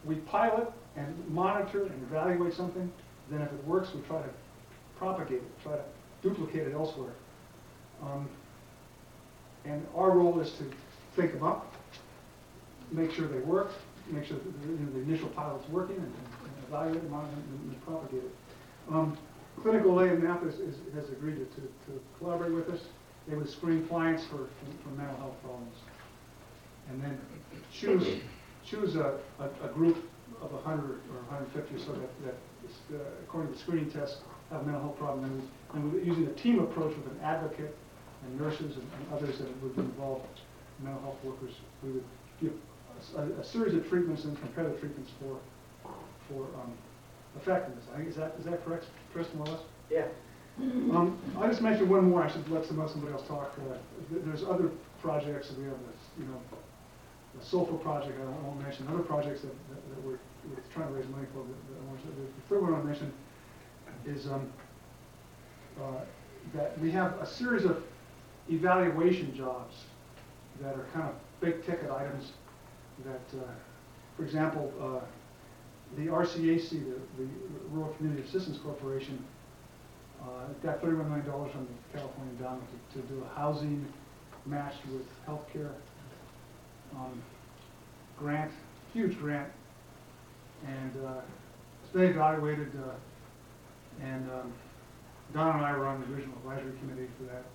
we pilot and monitor and evaluate something, then if it works, we try to propagate it, try to duplicate it elsewhere. And our role is to think them up, make sure they work, make sure that the initial pilot's working, and evaluate them, monitor and propagate it. Clinical Aid in Napa has agreed to collaborate with us. They would screen clients for mental health problems, and then choose a group of 100 or 150 or so that according to the screening test, have a mental health problem. And we're using a team approach with an advocate and nurses and others that would be involved, mental health workers. We would give a series of treatments and comparative treatments for effectiveness. I think is that correct, Chris, more or less? Yeah. I just mentioned one more. I should let somebody else talk. There's other projects. We have the sulfur project. I won't mention other projects that we're trying to raise money for. The third one I want to mention is that we have a series of evaluation jobs that are kind of big ticket items that For example, the RCAC, the Rural Community Assistance Corporation, got $31 million from the California Endowment to do a housing matched with healthcare grant, huge grant, and it's been evaluated, and Don and I were on the original advisory committee for that,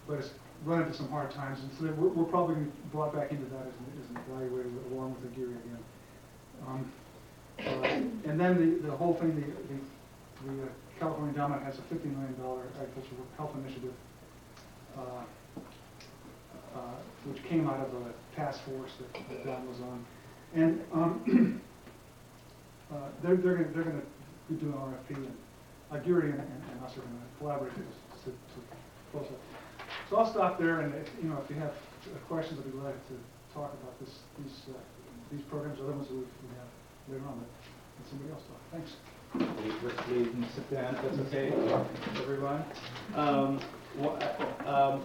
but it's run into some hard times, and so we're probably going to be brought back into that as an evaluator along with the GEARI again. And then the whole thing, the California Endowment has a $50 million agricultural health initiative, which came out of a task force that Don was on, and they're going to be doing an RFP, and GEARI and us are going to collaborate to close it. So I'll stop there, and if you have questions, I'd be glad to talk about these programs, other ones that we have later on. But let somebody else talk. Thanks. Please sit down, if that's okay, everyone.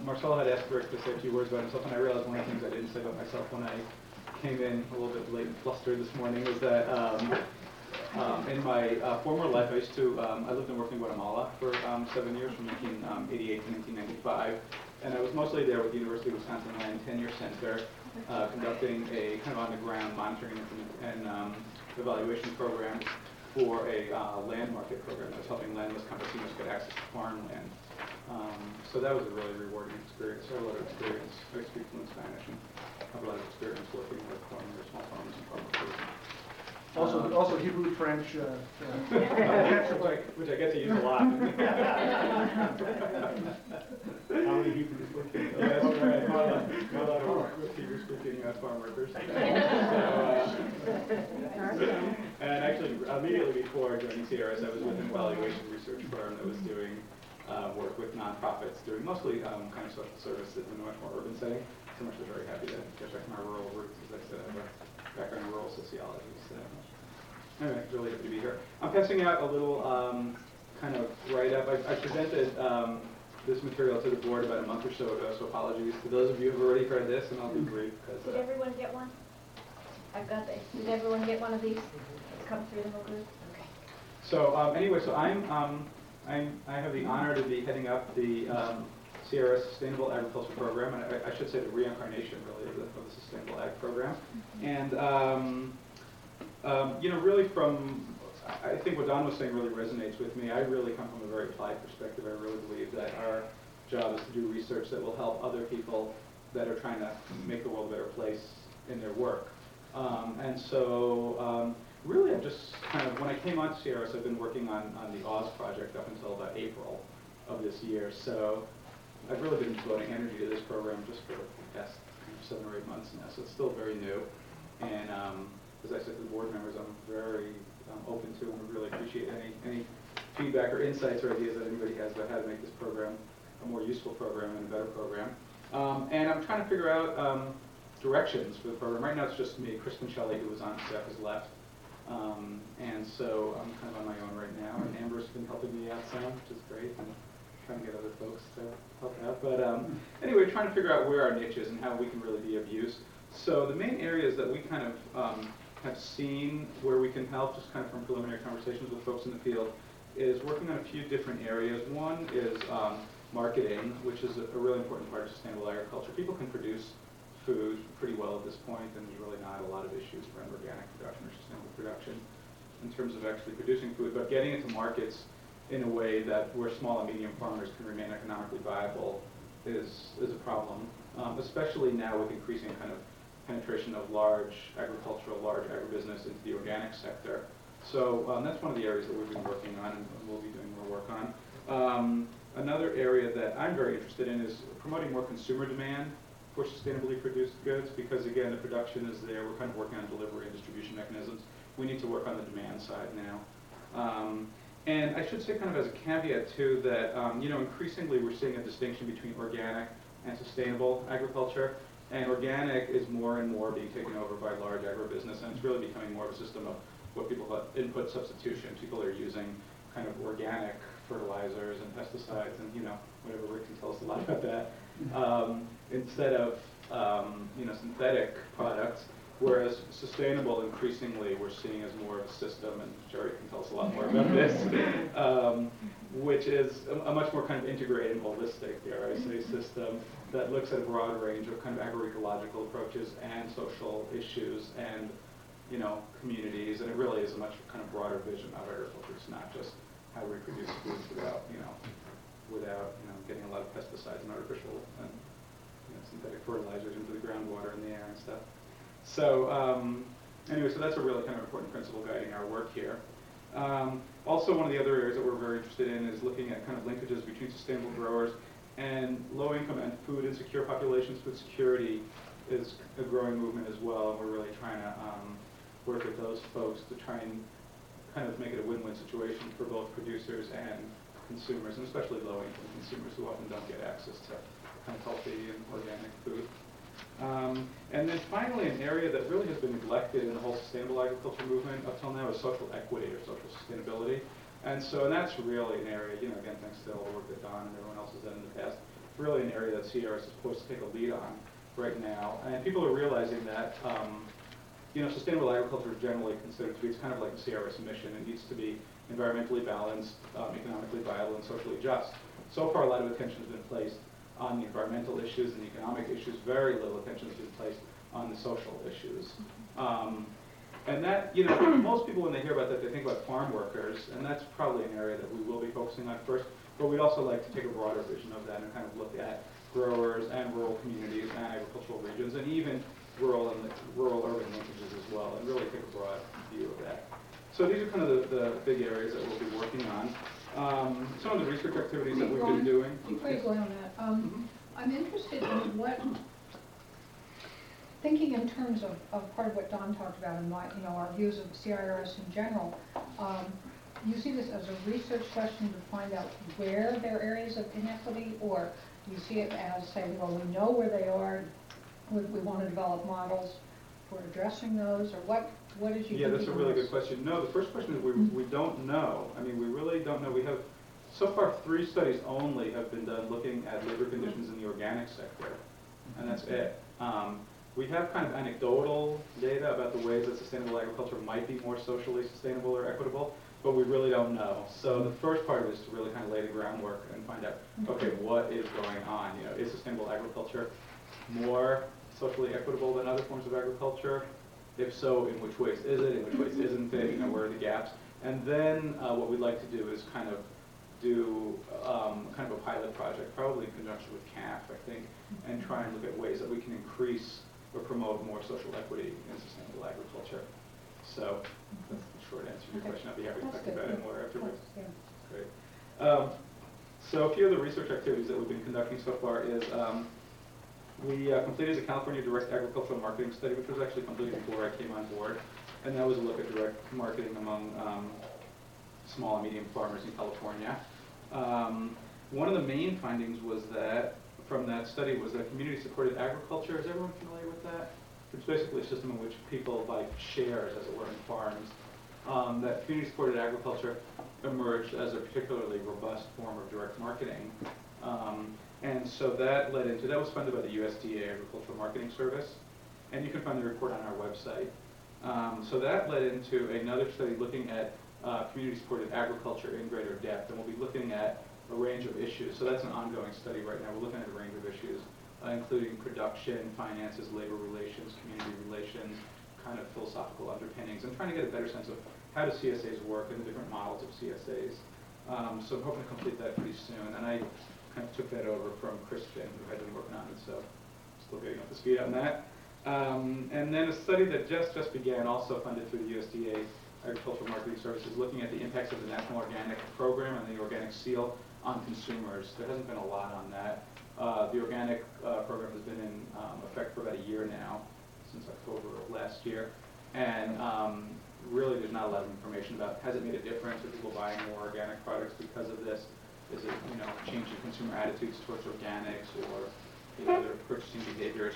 Marcel had asked Rick to say a few words about himself, and I realized one of the things I didn't say about myself when I came in a little bit late and flustered this morning was that in my former life, I lived and worked in Guatemala for 7 years, from 1988 to 1995, and I was mostly there with the University of Wisconsin Land Tenure Center, conducting a kind of on-the-ground monitoring and evaluation program for a land market program that was helping landless campesinos get access to farmland. So that was a really rewarding experience. I had a lot of experience. I speak fluent Spanish and have a lot of experience working with farmers, small farmers and farmers. Also Hebrew, French, which I get to use a lot. How many Hebrews speaking? Yeah, that's right. A lot of Hebrew-speaking farm workers. And actually, immediately before joining CIRS, I was with an evaluation research firm that was doing work with nonprofits, doing mostly kind of social services in a much more urban setting. So much was very happy to get back to my rural roots, as I said, I have a background in rural sociology. So anyway, really happy to be here. I'm passing out a little kind of write-up. I presented this material to the board about a month or so ago, so apologies to those of you who have already heard this, and I'll be brief. Did everyone get one? I've got this. Did everyone get one of these? It's come through the whole group? Okay. So anyway, so I have the honor to be heading up the CIRS Sustainable Agriculture Program, and I should say the reincarnation, really, of the Sustainable Ag Program. And really I think what Don was saying really resonates with me. I really come from a very applied perspective. I really believe that our job is to do research that will help other people that are trying to make the world a better place in their work. And so really I've just kind of, when I came on CIRS, I've been working on the Oz project up until about April of this year. So I've really been devoting energy to this program just for the past 7 or 8 months now. So it's still very new. And as I said to the board members, I'm very open to and would really appreciate any feedback or insights or ideas that anybody has about how to make this program a more useful program and a better program. And I'm trying to figure out directions for the program. Right now it's just me. Kristen Shelley, who was on staff, has left. And so I'm kind of on my own right now. And Amber's been helping me out some, which is great. And trying to get other folks to help out. But anyway, trying to figure out where our niche is and how we can really be of use. So the main areas that we kind of have seen where we can help, just kind of from preliminary conversations with folks in the field, is working on a few different areas. One is marketing, which is a really important part of sustainable agriculture. People can produce food pretty well at this point, and there's really not a lot of issues around organic production or sustainable production in terms of actually producing food, but getting into markets in a way that where small and medium farmers can remain economically viable is a problem, especially now with increasing kind of penetration of large agribusiness into the organic sector. So that's one of the areas that we've been working on and we'll be doing more work on. Another area that I'm very interested in is promoting more consumer demand for sustainably produced goods, because again, the production is there. We're kind of working on delivery and distribution mechanisms. We need to work on the demand side now. And I should say, kind of as a caveat too, that increasingly we're seeing a distinction between organic and sustainable agriculture. And organic is more and more being taken over by large agribusiness, and it's really becoming more of a system of what people call input substitution. People are using kind of organic fertilizers and pesticides and whatever. Rick can tell us a lot about that. Instead of synthetic products, Whereas sustainable, increasingly, we're seeing as more of a system, and Jerry can tell us a lot more about this, which is a much more kind of integrated, holistic, dare I say, system that looks at a broad range of kind of agroecological approaches and social issues and, you know, communities, and it really is a much kind of broader vision of agriculture. It's not just how we produce foods without getting a lot of pesticides and artificial and synthetic fertilizers into the groundwater and the air and stuff. So anyway, so that's a really kind of important principle guiding our work here. Also, one of the other areas that we're very interested in is looking at kind of linkages between sustainable growers and low-income and food insecure populations. Food security is a growing movement as well, and we're really trying to work with those folks to try and kind of make it a win-win situation for both producers and consumers, and especially low-income consumers who often don't get access to kind of healthy and organic food. And then finally, an area that really has been neglected in the whole sustainable agriculture movement up till now is social equity or social sustainability. And that's really an area, you know, again, thanks to all the work that Don and everyone else has done in the past, it's really an area that CIRS is supposed to take a lead on right now. And people are realizing that, you know, sustainable agriculture is generally considered to be, it's kind of like the CIRS mission. It needs to be environmentally balanced, economically viable, and socially just. So far, a lot of attention has been placed on the environmental issues and the economic issues. Very little attention has been placed on the social issues. And that, you know, most people when they hear about that, they think about farm workers, and that's probably an area that we will be focusing on first. But we'd also like to take a broader vision of that and kind of look at growers and rural communities and agricultural regions, and even rural-urban linkages as well, and really take a broad view of that. So these are kind of the big areas that we'll be working on. Some of the research activities that we've been doing. Before you go on that, I'm interested in what, thinking in terms of part of what Don talked about and our views of CIRS in general, you see this as a research question to find out where there are areas of inequity, or do you see it as saying, well, we know where they are, we want to develop models for addressing those, or what is your? Yeah, that's a really good question. No, the first question is we don't know. I mean, we really don't know. We have, so far, 3 studies only have been done looking at labor conditions in the organic sector, and that's it. We have kind of anecdotal data about the ways that sustainable agriculture might be more socially sustainable or equitable, but we really don't know. So the first part of it is to really kind of lay the groundwork and find out, okay, what is going on? You know, is sustainable agriculture more socially equitable than other forms of agriculture? If so, in which ways is it? In which ways isn't it? You know, where are the gaps? And then what we'd like to do is kind of do kind of a pilot project, probably in conjunction with CAF, I think, and try and look at ways that we can increase or promote more social equity in sustainable agriculture. So that's the short answer to your question. I'll be happy to talk about it more afterwards. Great. So a few of the research activities that we've been conducting so far is we completed the California Direct Agricultural Marketing Study, which was actually completed before I came on board, and that was a look at direct marketing among small and medium farmers in California. One of the main findings was that, from that study, was that community-supported agriculture, is everyone familiar with that? It's basically a system in which people buy shares, as it were, in farms. That community-supported agriculture emerged as a particularly robust form of direct marketing. And so that led into, that was funded by the USDA Agricultural Marketing Service, and you can find the report on our website. So that led into another study looking at community-supported agriculture in greater depth, and we'll be looking at a range of issues. So that's an ongoing study right now. We're looking at a range of issues, including production, finances, labor relations, community relations, kind of philosophical underpinnings, and trying to get a better sense of how do CSAs work and the different models of CSAs. So I'm hoping to complete that pretty soon, and I kind of took that over from Kristen, who had been working on it, so still getting up to speed on that. And then a study that just began, also funded through the USDA Agricultural Marketing Services, looking at the impacts of the National Organic Program and the Organic Seal on consumers. There hasn't been a lot on that. The organic program has been in effect for about a year now, since October of last year, and really there's not a lot of information about, has it made a difference? Are people buying more organic products because of this? Is it, you know, changing consumer attitudes towards organics or other purchasing behaviors?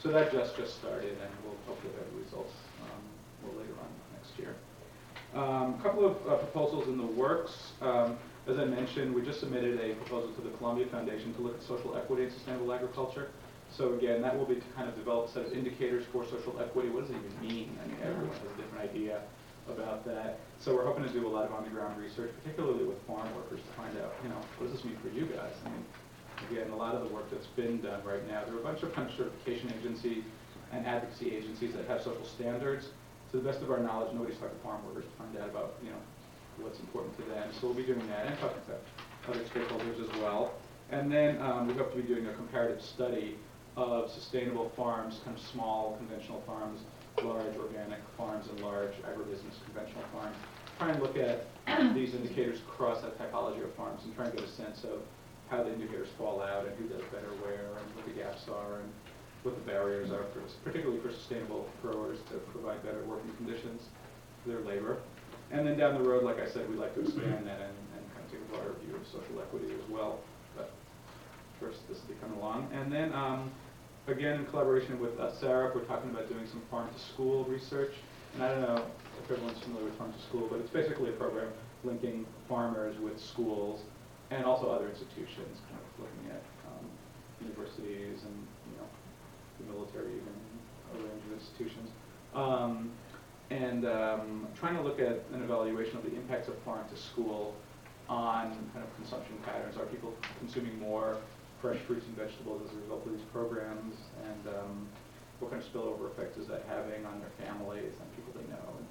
So that just started, and we'll hopefully have results more later on next year. A couple of proposals in the works. As I mentioned, we just submitted a proposal to the Columbia Foundation to look at social equity in sustainable agriculture. So again, that will be to kind of develop a set of indicators for social equity. What does it even mean? I mean, everyone has a different idea about that. So we're hoping to do a lot of on-the-ground research, particularly with farm workers, to find out, you know, what does this mean for you guys? I mean, again, a lot of the work that's been done right now, there are a bunch of kind of certification agencies and advocacy agencies that have social standards. To the best of our knowledge, nobody's talked to farm workers to find out about, you know, what's important to them. So we'll be doing that and talking to other stakeholders as well. And then we hope to be doing a comparative study of sustainable farms, kind of small conventional farms, large organic farms, and large agribusiness conventional farms. Try and look at these indicators across that typology of farms and try and get a sense of how the indicators fall out and who does better where and what the gaps are and what the barriers are, particularly for sustainable growers to provide better working conditions for their labor. And then down the road, like I said, we'd like to expand that and kind of take a broader view of social equity as well. But first, this will be coming along. And then, again, in collaboration with CIRS, we're talking about doing some farm-to-school research. And I don't know if everyone's familiar with farm-to-school, but it's basically a program linking farmers with schools and also other institutions, kind of looking at universities and, you know, the military, even a range of institutions. Trying to look at an evaluation of the impacts of farm to school on kind of consumption patterns. Are people consuming more fresh fruits and vegetables as a result of these programs? And what kind of spillover effect is that having on their families and people they know, and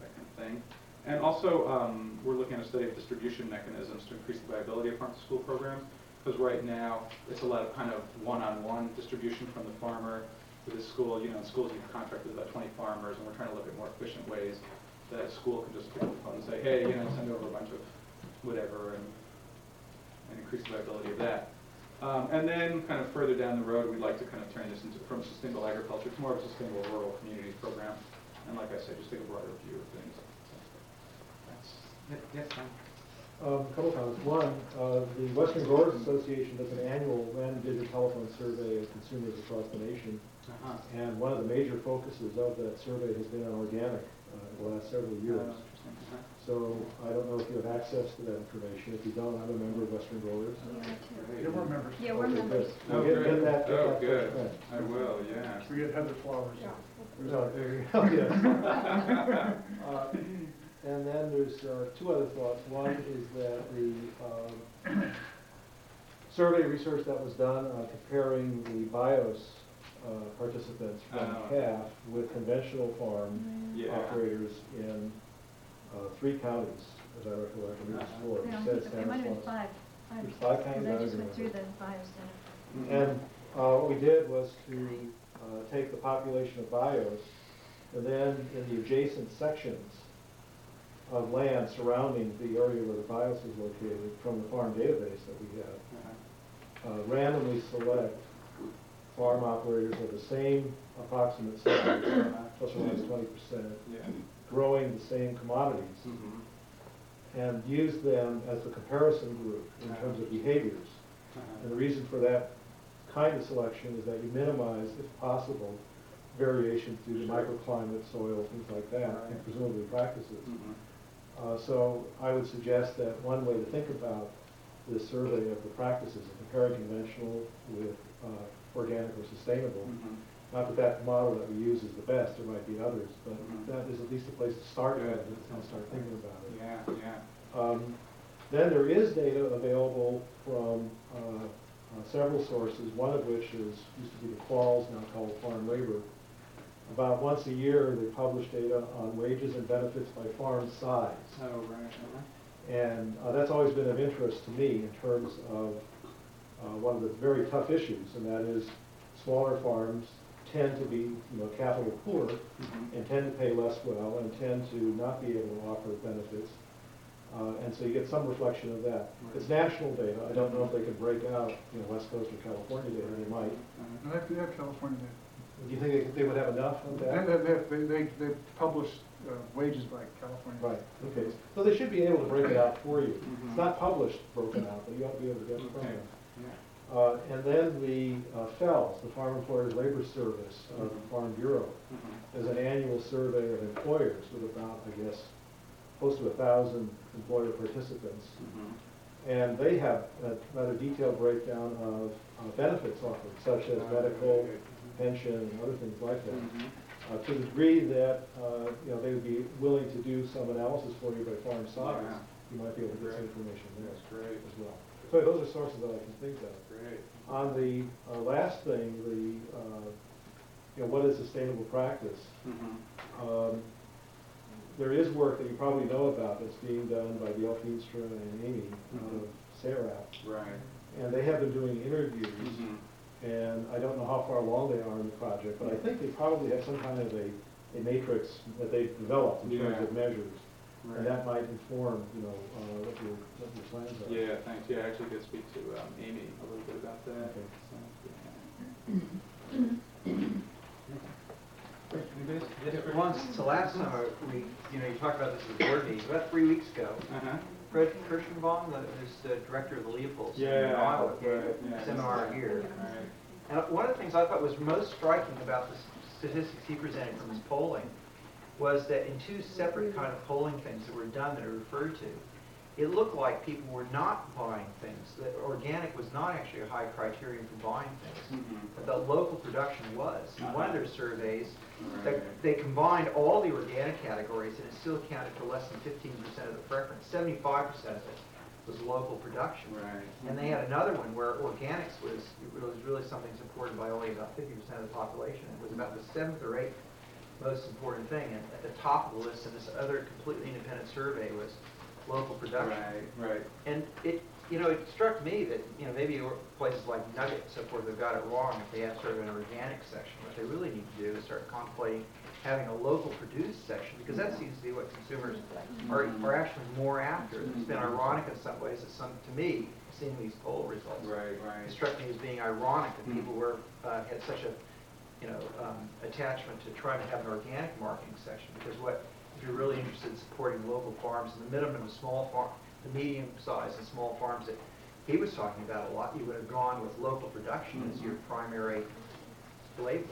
that kind of thing. And also, we're looking at a study of distribution mechanisms to increase the viability of farm-to-school programs, because right now, it's a lot of kind of one-on-one distribution from the farmer to the school. You know, in schools you can contract with about 20 farmers, and we're trying to look at more efficient ways that a school can just pick up the phone and say, hey, you know, send over a bunch of whatever, and increase the viability of that. And then kind of further down the road, we'd like to kind of turn this into, from sustainable agriculture to more of a sustainable rural communities program. And like I said, just take a broader view of things. So that's it. Yes, Tom? A couple comments. One, the Western Growers Association does an annual random digit telephone survey of consumers across the nation. And one of the major focuses of that survey has been on organic the last several years. So I don't know if you have access to that information. If you don't, I'm a member of Western Growers. Yeah, Yeah, we're members. Yeah, we're Okay, members. good. Oh, Get good. that Good. first I will, yeah. We get Heather Flowers. Yeah. No, there you go, yes. And then there's two other thoughts. One is that the survey research that was done comparing the BIOS participants from CAF with conventional farm operators in 3 counties, as I recollect, and there's 4. You said It might have been Stanislaus. five. There's 5 counties? Because I I just don't went through remember. the bio center. And what we did was to take the population of BIOS, and then in the adjacent sections of land surrounding the area where the BIOS is located from the farm database that we have, randomly select farm operators of the same approximate size, plus or minus 20%, growing the same commodities, and use them as the comparison group in terms of behaviors. And the reason for that kind of selection is that you minimize, if possible, variation due to microclimate, soil, things like that, and presumably practices. So I would suggest that one way to think about this survey of the practices is comparing conventional with organic or sustainable. Not that that model that we use is the best, there might be others, but that is at least a place to start with and start thinking about it. Then there is data available from several sources, one of which used to be the Qualls, now called Farm Labor. About once a year, they publish data on wages and benefits by farm size. And that's always been of interest to me in terms of one of the very tough issues, and that is smaller farms tend to be, capital poor, and tend to pay less well, and tend to not be able to offer benefits. And so you get some reflection of that. It's national data. I don't know if they can break out, West Coast or California data. They might. They have California data. Do you think they would have enough of that? They publish wages by California. Right, okay. So they should be able to break it out for you. It's not published, broken out, but you ought to be able to get it from them. And then the FELS, the Farm Employers Labor Service of the Farm Bureau, is an annual survey of employers with about, I guess, close to 1,000 employer participants. And they have a rather detailed breakdown of benefits offered, such as medical, pension, and other things like that. To the degree that they would be willing to do some analysis for you by farm size, you might be able to get some information there. That's great. As well. So those are sources that I can think of. Great. On the last thing, what is sustainable practice? There is work that you probably know about that's being done by Gail Feenstra and Amy out of CIRS. Right. And they have been doing interviews, and I don't know how far along they are in the project, but I think they probably have some kind of a matrix that they've developed in terms of measures. Right. And that might inform, what your plans are. Yeah, thanks. Yeah, I actually did speak to Amy a little bit about that. Okay. Once, so last summer, you talked about this at the board meeting, about 3 weeks ago. Fred Kirschenbaum, the director of the Leopold Center in Iowa, gave a seminar here. And one of the things I thought was most striking about the statistics he presented from his polling was that in two separate kind of polling things that were done that are referred to, it looked like people were not buying things, that organic was not actually a high criterion for buying things, but the local production was. In one of their surveys, they combined all the organic categories and it still accounted for less than 15% of the preference. 75% of it was local production. And they had another one where organics was really something supported by only about 50% of the population. It was about the 7th or 8th most important thing. And at the top of the list in this other completely independent survey was local production. And it struck me that maybe places like Nugget and so forth have got it wrong if they have sort of an organic section. What they really need to do is start contemplating having a local produced section, because that seems to be what consumers are actually more after. It's been ironic in some ways that to me, seeing these poll results, it struck me as being ironic that people had such a attachment to trying to have an organic marketing section, because if you're really interested in supporting local farms, and the minimum of small farm, the medium size and small farms that he was talking about a lot, you would have gone with local production as your primary label.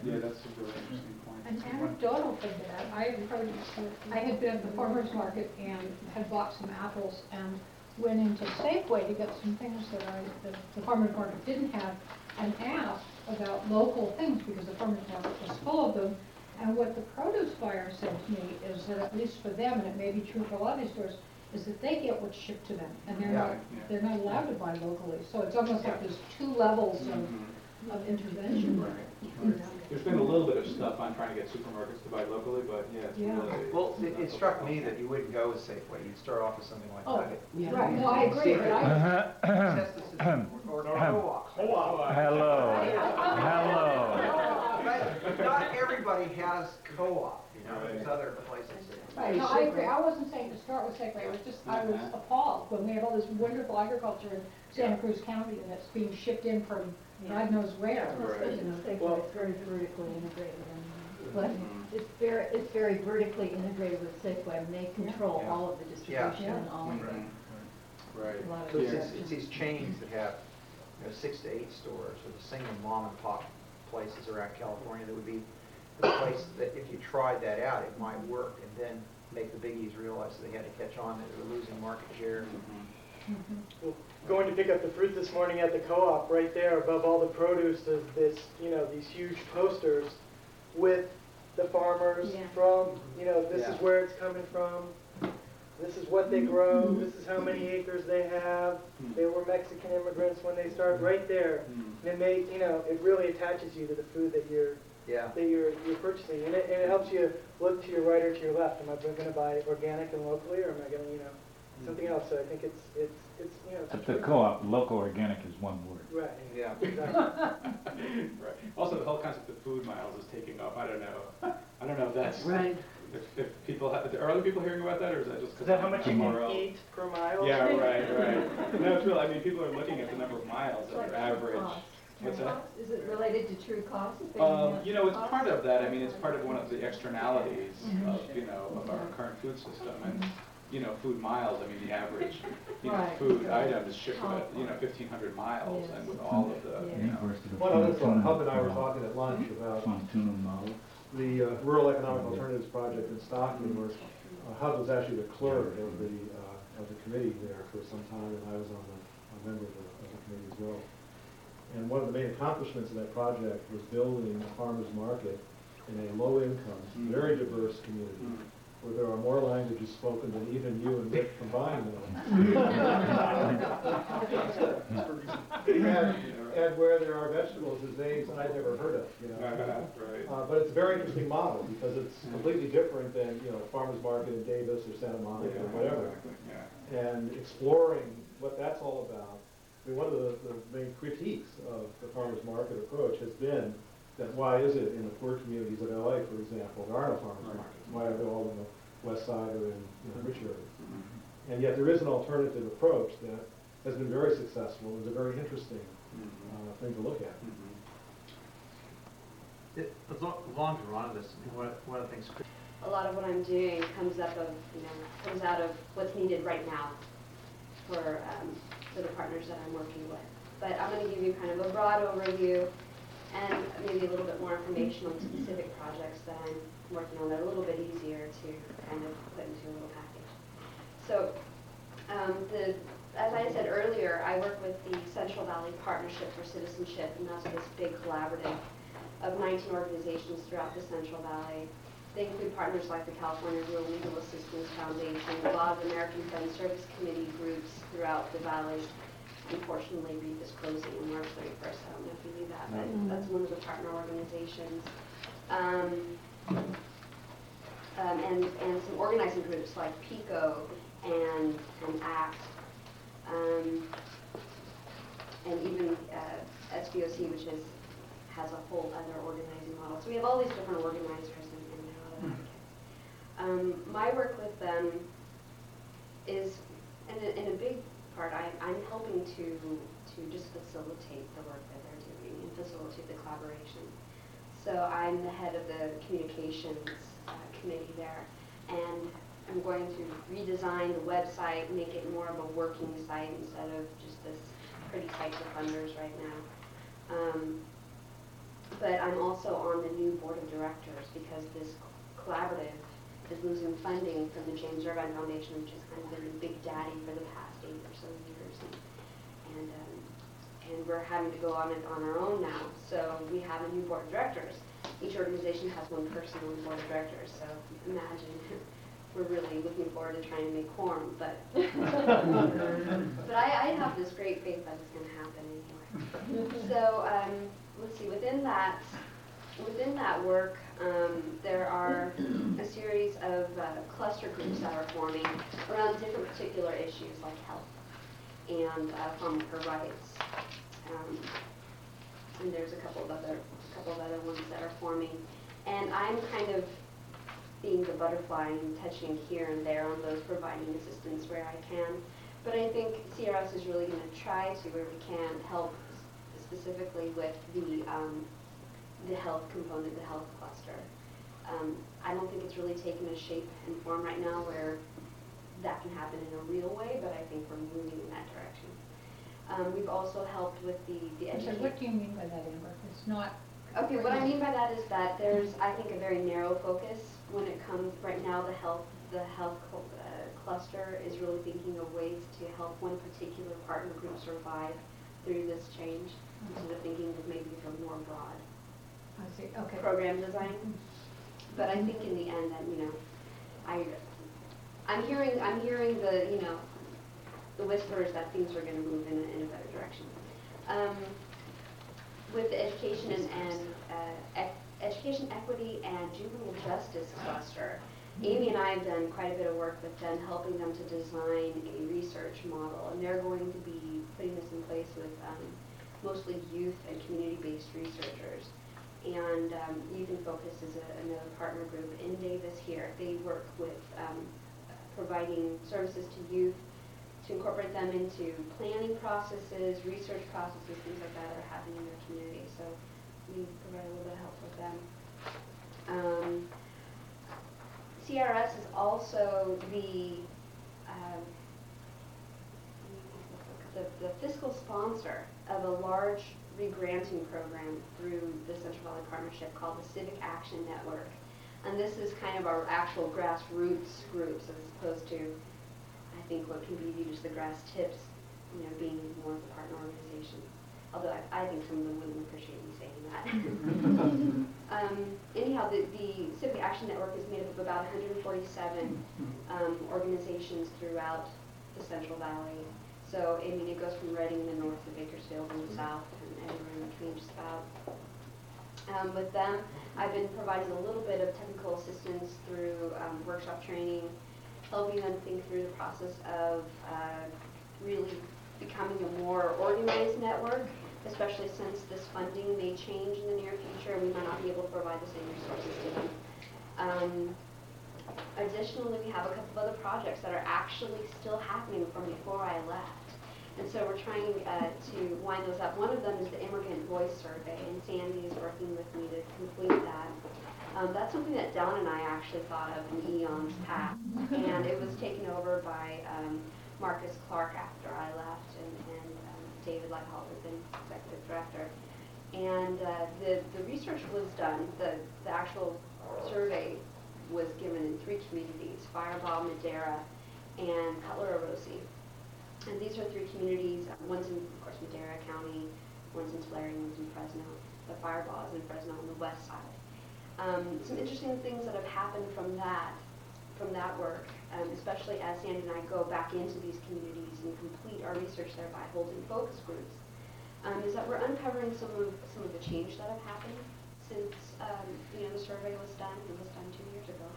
Yeah, that's a really interesting point. An anecdotal thing to that, I had been at the farmer's market and had bought some apples and went into Safeway to get some things that the farmer's market didn't have, and asked about local things because the farmer's market was full of them. And what the produce buyer said to me is that, at least for them, and it may be true for a lot of these stores, is that they get what's shipped to them, and they're not allowed to buy locally. So it's almost like there's two levels of intervention. There's been a little bit of stuff on trying to get supermarkets to buy locally, but it's really... Well, it struck me that you wouldn't go with Safeway. You'd start off with something like Nugget. Right, no, I agree, but Test the system, or co-op. Hello. But not everybody has co-op, there's other places. right, no, I agree. I wasn't saying to start with Safeway. I was appalled when we have all this wonderful agriculture in Santa Cruz County and it's being shipped in from God knows where. Well, it's very vertically integrated. But it's very vertically integrated with Safeway, and they control all of the distribution and all of it. So it's these chains that have 6 to 8 stores, or the single mom and pop places around California that would be the place that if you tried that out, it might work, and then make the biggies realize that they had to catch on, that they were losing market share. Well, going to pick up the fruit this morning at the co-op, right there above all the produce is this, these huge posters with the farmers from, this is where it's coming from, this is what they grow, this is how many acres they have, they were Mexican immigrants when they started, right there. And it really attaches you to the food that you're purchasing, and it helps you look to your right or to your left. Am I going to buy organic and locally, or am I going to, something else? So I think it's At the co-op, local organic is one word. right. Yeah. Exactly. Also, the whole concept of food miles is taking off. I don't know if that's Right. If people are other people hearing about that, or is that just because Is that how much you can eat per mile? Yeah, right. No, it's real. I mean, people are looking at the number of miles that are average. What's that? Is it related to true cost? It's part of that. I mean, it's part of one of the externalities of our current food system. And food miles, I mean, the average, food item is shipped about, 1,500 miles, and with all of the, One other thought, Hub and I were talking at lunch about the Rural Economic Alternatives Project in Stockton, where Hub was actually the clerk of the of the committee there for some time, and I was a member of the committee as well. And one of the main accomplishments of that project was building a farmer's market in a low-income, very diverse community, where there are more languages spoken than even you and Rick combined know. And where there are vegetables whose names I'd never heard of, you know. Right. But it's a very interesting model because it's completely different than, you know, farmer's market in Davis or Santa Monica or whatever. Yeah. And exploring what that's all about. I mean, one of the main critiques of the farmer's market approach has been that why is it in the poor communities of LA, for example, there are no farmers markets? Why are they all in the west side or in rich areas? And yet there is an alternative approach that has been very successful and is a very interesting thing to look at. Along to run this, one of the things. A lot of what I'm doing comes out of what's needed right now for the partners that I'm working with. But I'm going to give you kind of a broad overview and maybe a little bit more information on specific projects that I'm working on that are a little bit easier to kind of put into a little package. So as I said earlier, I work with the Central Valley Partnership for Citizenship, and that's this big collaborative of 19 organizations throughout the Central Valley. They include partners like the California Rural Legal Assistance Foundation, a lot of American Friends Service Committee groups throughout the valley. Unfortunately, REAP is closing on March 31st. I don't know if you knew that, but that's one of the partner organizations. And some organizing groups like PICO and ACT, and even SBOC, which has a whole other organizing model. So we have all these different organizers and other advocates. My work with them is, in a big part, I'm helping to just facilitate the work that they're doing and facilitate the collaboration. So I'm the head of the communications committee there, and I'm going to redesign the website, make it more of a working site instead of just this pretty types of funders right now. But I'm also on the new board of directors because this collaborative is losing funding from the James Irvine Foundation, which has kind of been the big daddy for the past 8 or so years. And we're having to go on it on our own now. So we have a new board of directors. Each organization has one person on the board of directors. So imagine we're really looking forward to trying to make quorum. But but I have this great faith that it's going to happen anyway. So let's see. Within that work, there are a series of cluster groups that are forming around different particular issues like health and farmer rights. And there's a couple of other ones that are forming. And I'm kind of being the butterfly and touching here and there on those, providing assistance where I can. But I think CIRS is really going to try to, where we can, help specifically with the health component, the health cluster. I don't think it's really taken a shape and form right now where that can happen in a real way, but I think we're moving in that direction. We've also helped with the education. So what do you mean by that, Amber? It's not. Okay, what I mean by that is that there's, I think, a very narrow focus when it comes right now. The health cluster is really thinking of ways to help one particular partner group survive through this change, instead of thinking of maybe from more broad I see. Okay. program design. But I think in the end that, you know, I'm hearing the, you know, the whispers that things are going to move in a better direction. With the education education equity and juvenile justice cluster, Amy and I have done quite a bit of work with them, helping them to design a research model, and they're going to be putting this in place with mostly youth and community-based researchers. And Youth in Focus is another partner group in Davis here. They work with providing services to youth to incorporate them into planning processes, research processes, things like that are happening in their community. So we provide a little bit of help with them. CRS is also the fiscal sponsor of a large re-granting program through the Central Valley Partnership called the Civic Action Network. And this is kind of our actual grassroots groups as opposed to, I think what can be viewed as the grass tips, being more of the partner organization. Although I think some of them wouldn't appreciate me saying that. Anyhow, the Civic Action Network is made up of about 147 organizations throughout the Central Valley. So, I mean, it goes from Reading in the north to Bakersfield in the south, and everywhere in between just about. With them, I've been providing a little bit of technical assistance through workshop training, helping them think through the process of really becoming a more organized network, especially since this funding may change in the near future. We might not be able to provide the same resources to them. Additionally, we have a couple of other projects that are actually still happening from before I left. And so we're trying to wind those up. One of them is the Immigrant Voice Survey, and Sandy is working with me to complete that. That's something that Don and I actually thought of in eons past, and it was taken over by Marcus Clark after I left, and David Lighthall has been executive director. And the research was done, the actual survey was given in 3 communities, Firebaugh, Madera, and Cutler-Orosi. And these are 3 communities, one's in, of course, Madera County, one's in Tulare, and one's in Fresno. The Firebaugh is in Fresno on the west side. Some interesting things that have happened from that work, especially as Sandy and I go back into these communities and complete our research there by holding focus groups, is that we're uncovering some of the change that have happened since the survey was done. It was done 2 years ago,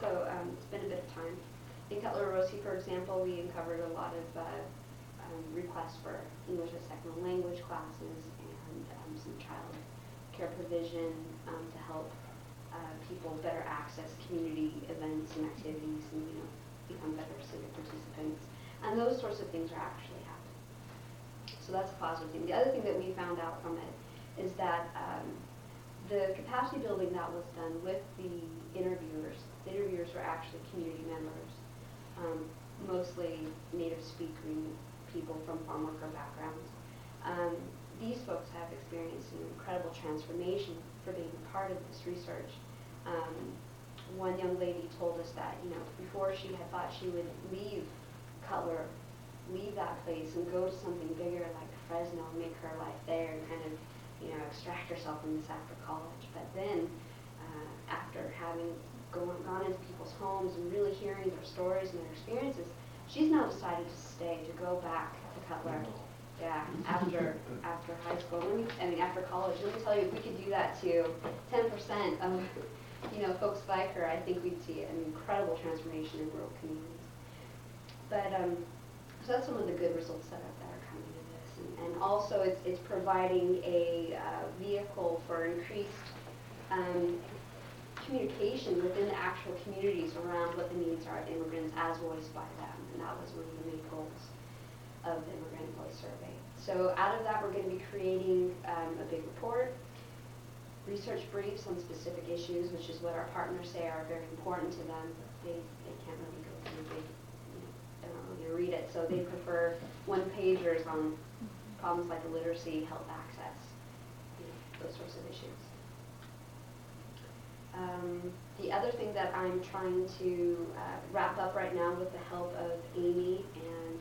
so it's been a bit of time. In Cutler-Orosi, for example, we uncovered a lot of requests for English as second language classes and some child care provision to help people better access community events and activities and become better civic participants. And those sorts of things are actually happening. So that's a positive thing. The other thing that we found out from it is that the capacity building that was done with the interviewers were actually community members, mostly native speaking people from farm worker backgrounds. These folks have experienced an incredible transformation for being part of this research. One young lady told us that, before she had thought she would leave Cutler, leave that place and go to something bigger like Fresno and make her life there and kind of, extract herself from this after college. But then, after having gone into people's homes and really hearing their stories and their experiences, she's now decided to stay, to go back to Cutler. Yeah, after high school. After college. Let me tell you, if we could do that to 10% of, folks like her, I think we'd see an incredible transformation in rural communities. But so that's some of the good results that are coming of this, and also it's providing a vehicle for increased communication within the actual communities around what the needs are of immigrants as voiced by them, and that was one of the main goals of the Immigrant Voice Survey. So out of that, we're going to be creating a big report, research briefs on specific issues, which is what our partners say are very important to them. They can't really go through big, they don't really read it, so they prefer one-pagers on problems like illiteracy, health access, those sorts of issues. The other thing that I'm trying to wrap up right now with the help of Amy and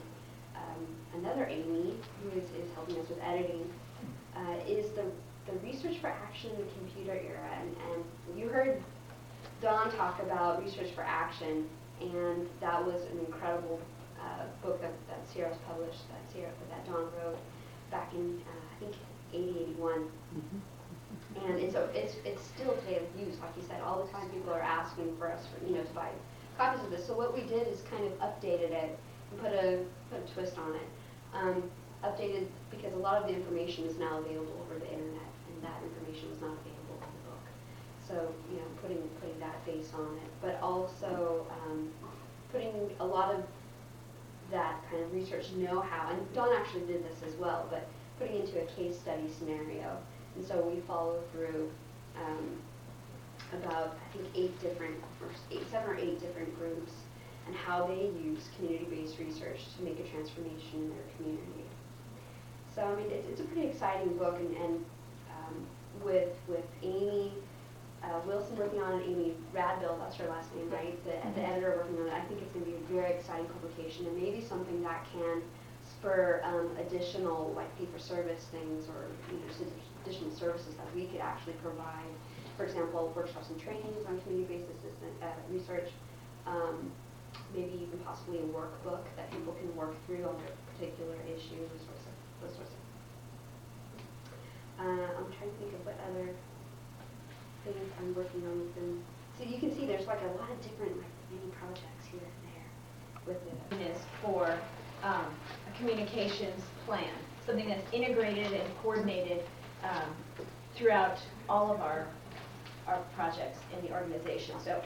another Amy, who is helping us with editing, is the Research for Action in the Computer Era. And you heard Don talk about Research for Action, and that was an incredible book that CIRS published, that Don wrote back in, I think, 80, 81. And it's still today of use. Like you said, all the time people are asking for us to buy copies of this. So what we did is kind of updated it and put a twist on it. Updated because a lot of the information is now available over the internet, and that information was not available in the book. So putting that face on it, but also putting a lot of that kind of research know-how. And Don actually did this as well, but putting into a case study scenario. And so we follow through about, I think, 7 or 8 different groups and how they use community-based research to make a transformation in their community. So, it's a pretty exciting book, and with Amy Wilson working on it, Amy Radville, that's her last name, right? The editor working on it. I think it's going to be a very exciting publication and maybe something that can spur additional like fee-for-service things or additional services that we could actually provide. For example, workshops and trainings on community-based assistant research, maybe even possibly a workbook that people can work through on their particular issue, those sorts of I'm trying to think of what other things I'm working on with them. So you can see there's like a lot of different like mini projects here and there with it. Is for a communications plan, something that's integrated and coordinated throughout all of our projects in the organization. So,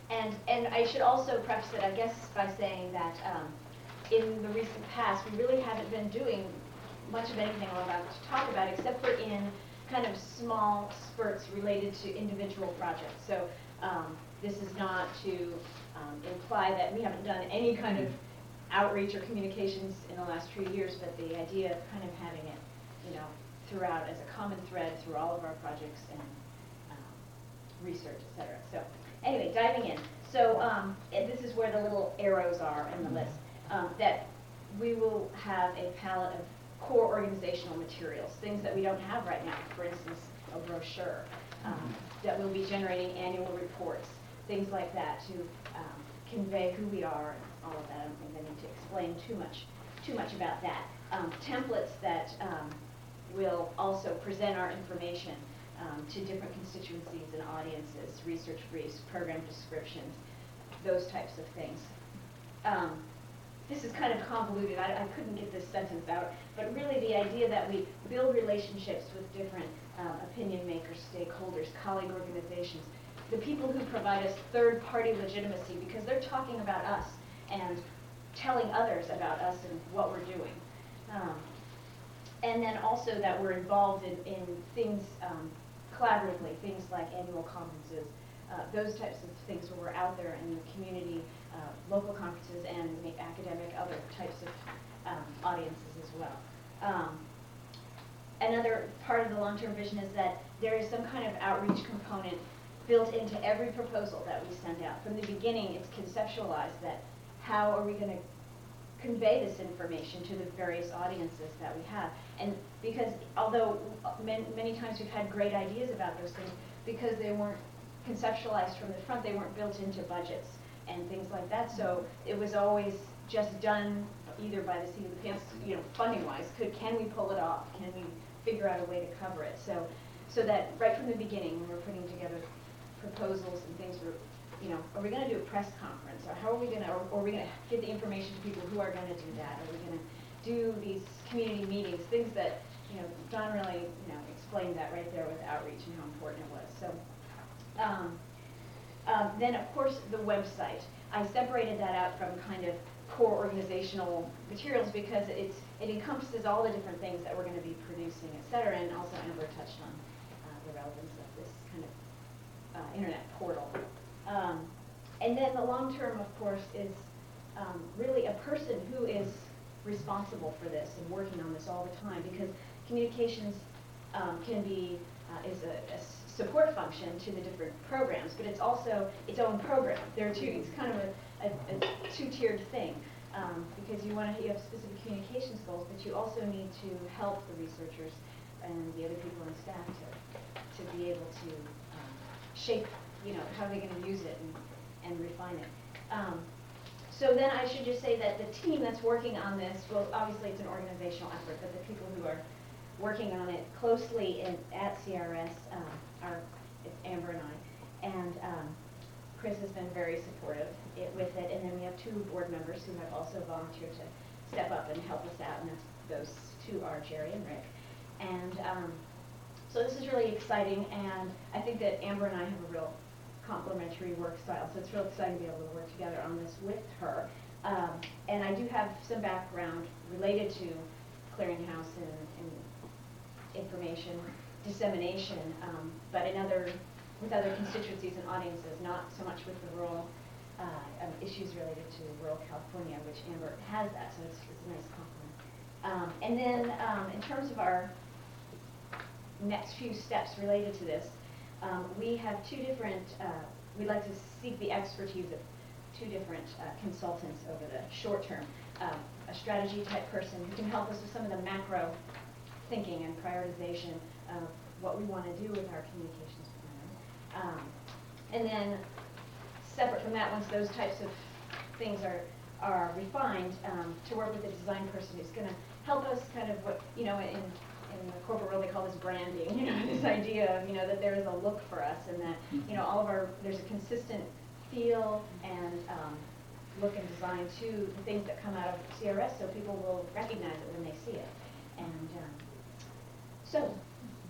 and I should also preface it, I guess, by saying that in the recent past, we really haven't been doing much of anything I'm about to talk about, except for in kind of small spurts related to individual projects. So this is not to imply that we haven't done any kind of outreach or communications in the last few years, but the idea of kind of having it, you know, throughout as a common thread through all of our projects and research, et cetera. So anyway, diving in. So and this is where the little arrows are in the list, that we will have a palette of core organizational materials, things that we don't have right now. For instance, a brochure, that we'll be generating annual reports, things like that to convey who we are and all of that. I don't think I need to explain too much about that. Templates that will also present our information to different constituencies and audiences, research briefs, program descriptions, those types of things. This is kind of convoluted. I couldn't get this sentence out, but really the idea that we build relationships with different opinion makers, stakeholders, colleague organizations, the people who provide us third-party legitimacy because they're talking about us and telling others about us and what we're doing. And then also that we're involved in things collaboratively, things like annual conferences, those types of things where we're out there in the community, local conferences and the academic, other types of audiences as well. Another part of the long-term vision is that there is some kind of outreach component built into every proposal that we send out. From the beginning, it's conceptualized that how are we going to convey this information to the various audiences that we have. And because although many times we've had great ideas about those things, because they weren't conceptualized from the front, they weren't built into budgets and things like that. So it was always just done either by the seat of the pants, you know, funding-wise. Can we pull it off? Can we figure out a way to cover it? So that right from the beginning, when we're putting together proposals and things, you know, are we going to do a press conference, or how are we going to, or are we going to get the information to people who are going to do that? Are we going to do these community meetings, things that, you know, Don really, you know, explained that right there with outreach and how important it was. So. Then, of course, the website. I separated that out from kind of core organizational materials because it encompasses all the different things that we're going to be producing, et cetera, and also Amber touched on the relevance of this kind of internet portal. And then the long term, of course, is really a person who is responsible for this and working on this all the time, because communications can be is a support function to the different programs, but it's also its own program. It's kind of a two-tiered thing, because you have specific communications goals, but you also need to help the researchers and the other people on staff to be able to shape, you know, how they're going to use it and refine it. So then I should just say that the team that's working on this, well, obviously it's an organizational effort, but the people who are working on it closely at CRS it's Amber and I, and Chris has been very supportive with it, and then we have 2 board members who have also volunteered to step up and help us out, and those 2 are Jerry and Rick. And so this is really exciting, and I think that Amber and I have a real complementary work style, so it's real exciting to be able to work together on this with her. And I do have some background related to clearinghouse and information dissemination, but with other constituencies and audiences, not so much with the rural issues related to rural California, which Amber has that, so it's a nice compliment. And then in terms of our next few steps related to this, We have two different, we'd like to seek the expertise of two different consultants over the short term. A strategy type person who can help us with some of the macro thinking and prioritization of what we want to do with our communications plan. And then separate from that, once those types of things are refined, to work with a design person who's going to help us kind of what, in the corporate world they call this branding, this idea of, that there is a look for us and that, all of there's a consistent feel and look and design to the things that come out of CRS so people will recognize it when they see it. And so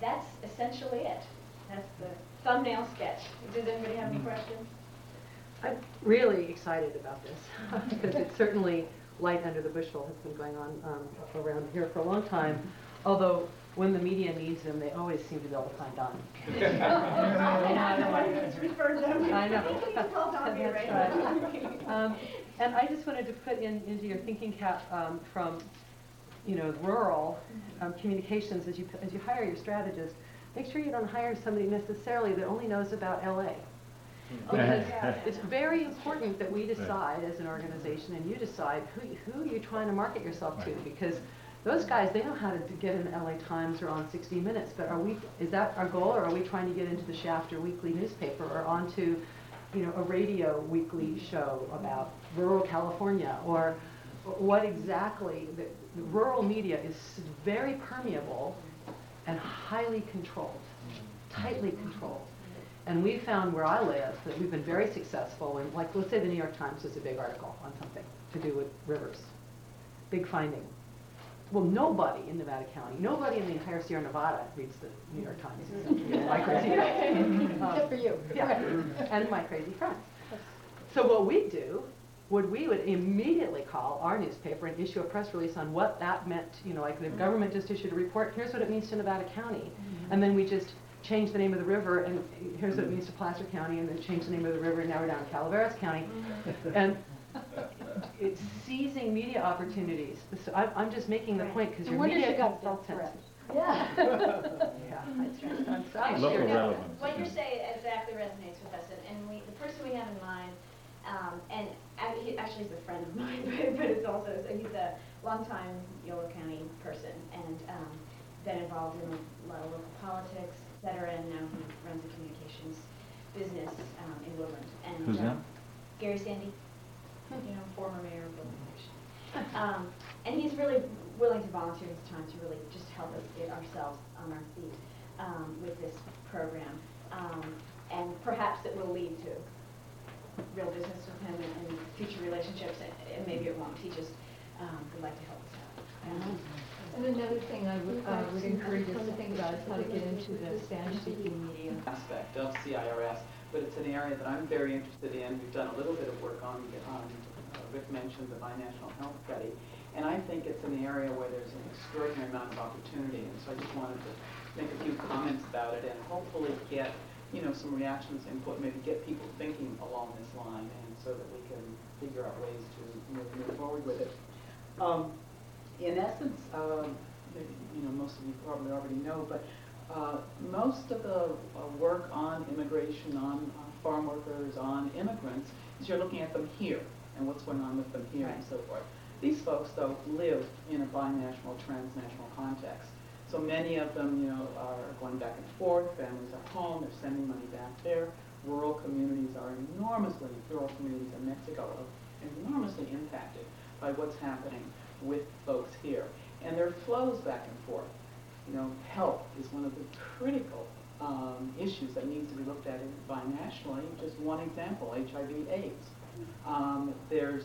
that's essentially it. That's the thumbnail sketch. Does anybody have any questions? I'm really excited about this because it's certainly light under the bushel. Has been going on around here for a long time. Although when the media needs them, they always seem to be able to find Don. I'm the one who's referred them. I know. Please call Don That's Villarejo. right. And I just wanted to put into your thinking cap from, rural communications as you hire your strategist. Make sure you don't hire somebody necessarily that only knows about LA. Because it's very important that we decide as an organization and you decide who you're trying to market yourself to, because those guys, they know how to get in LA Times or on 60 Minutes, but is that our goal, or are we trying to get into the Shafter weekly newspaper or onto, a radio weekly show about rural California, or what exactly? The rural media is very permeable and highly controlled, tightly controlled. And we found where I live that we've been very successful in, like, let's say the New York Times does a big article on something to do with rivers. Big finding. Well, nobody in Nevada County, nobody in the entire Sierra Nevada reads the New York Times, except my crazy friends. Except for you. Yeah, and my crazy friends. So what we do, we would immediately call our newspaper and issue a press release on what that meant. Like the government just issued a report, here's what it means to Nevada County. And then we just change the name of the river, and here's what it means to Placer County, and then change the name of the river, and now we're down in Calaveras County. And it's seizing media opportunities. So I'm just making the point because your media consultants. Yeah. I'm Local sure. relevance. What you're saying exactly resonates with us, and the person we have in mind, and he actually he's a friend of mine, but it's also, he's a longtime Yolo County person, and been involved in a lot of local politics, et cetera, and now he runs a communications business in Woodland. And Who's that? Gary Sandy, former mayor of Woodland. And he's really willing to volunteer his time to really just help us get ourselves on our feet with this program. And perhaps it will lead to real business with him and future relationships, and maybe it won't. He just would like to help us out. And another thing I would encourage us to think about is how to get into the Spanish-speaking media. Aspect of CIRS, but it's an area that I'm very interested in. We've done a little bit of work on Rick mentioned the binational health study, and I think it's an area where there's an extraordinary amount of opportunity, and so I just wanted to make a few comments about it and hopefully get some reactions, input, maybe get people thinking along this line, and so that we can figure out ways to move forward with it. In essence, maybe most of you probably already know, but most of the work on immigration, on farm workers, on immigrants, is you're looking at them here and what's going on with them here and so forth. These folks, though, live in a binational, transnational context. So many of them, are going back and forth. Families are home. They're sending money back there. Rural communities rural communities in Mexico are enormously impacted by what's happening with folks here. And there are flows back and forth. Health is one of the critical issues that needs to be looked at binationally. Just one example, HIV/AIDS. There's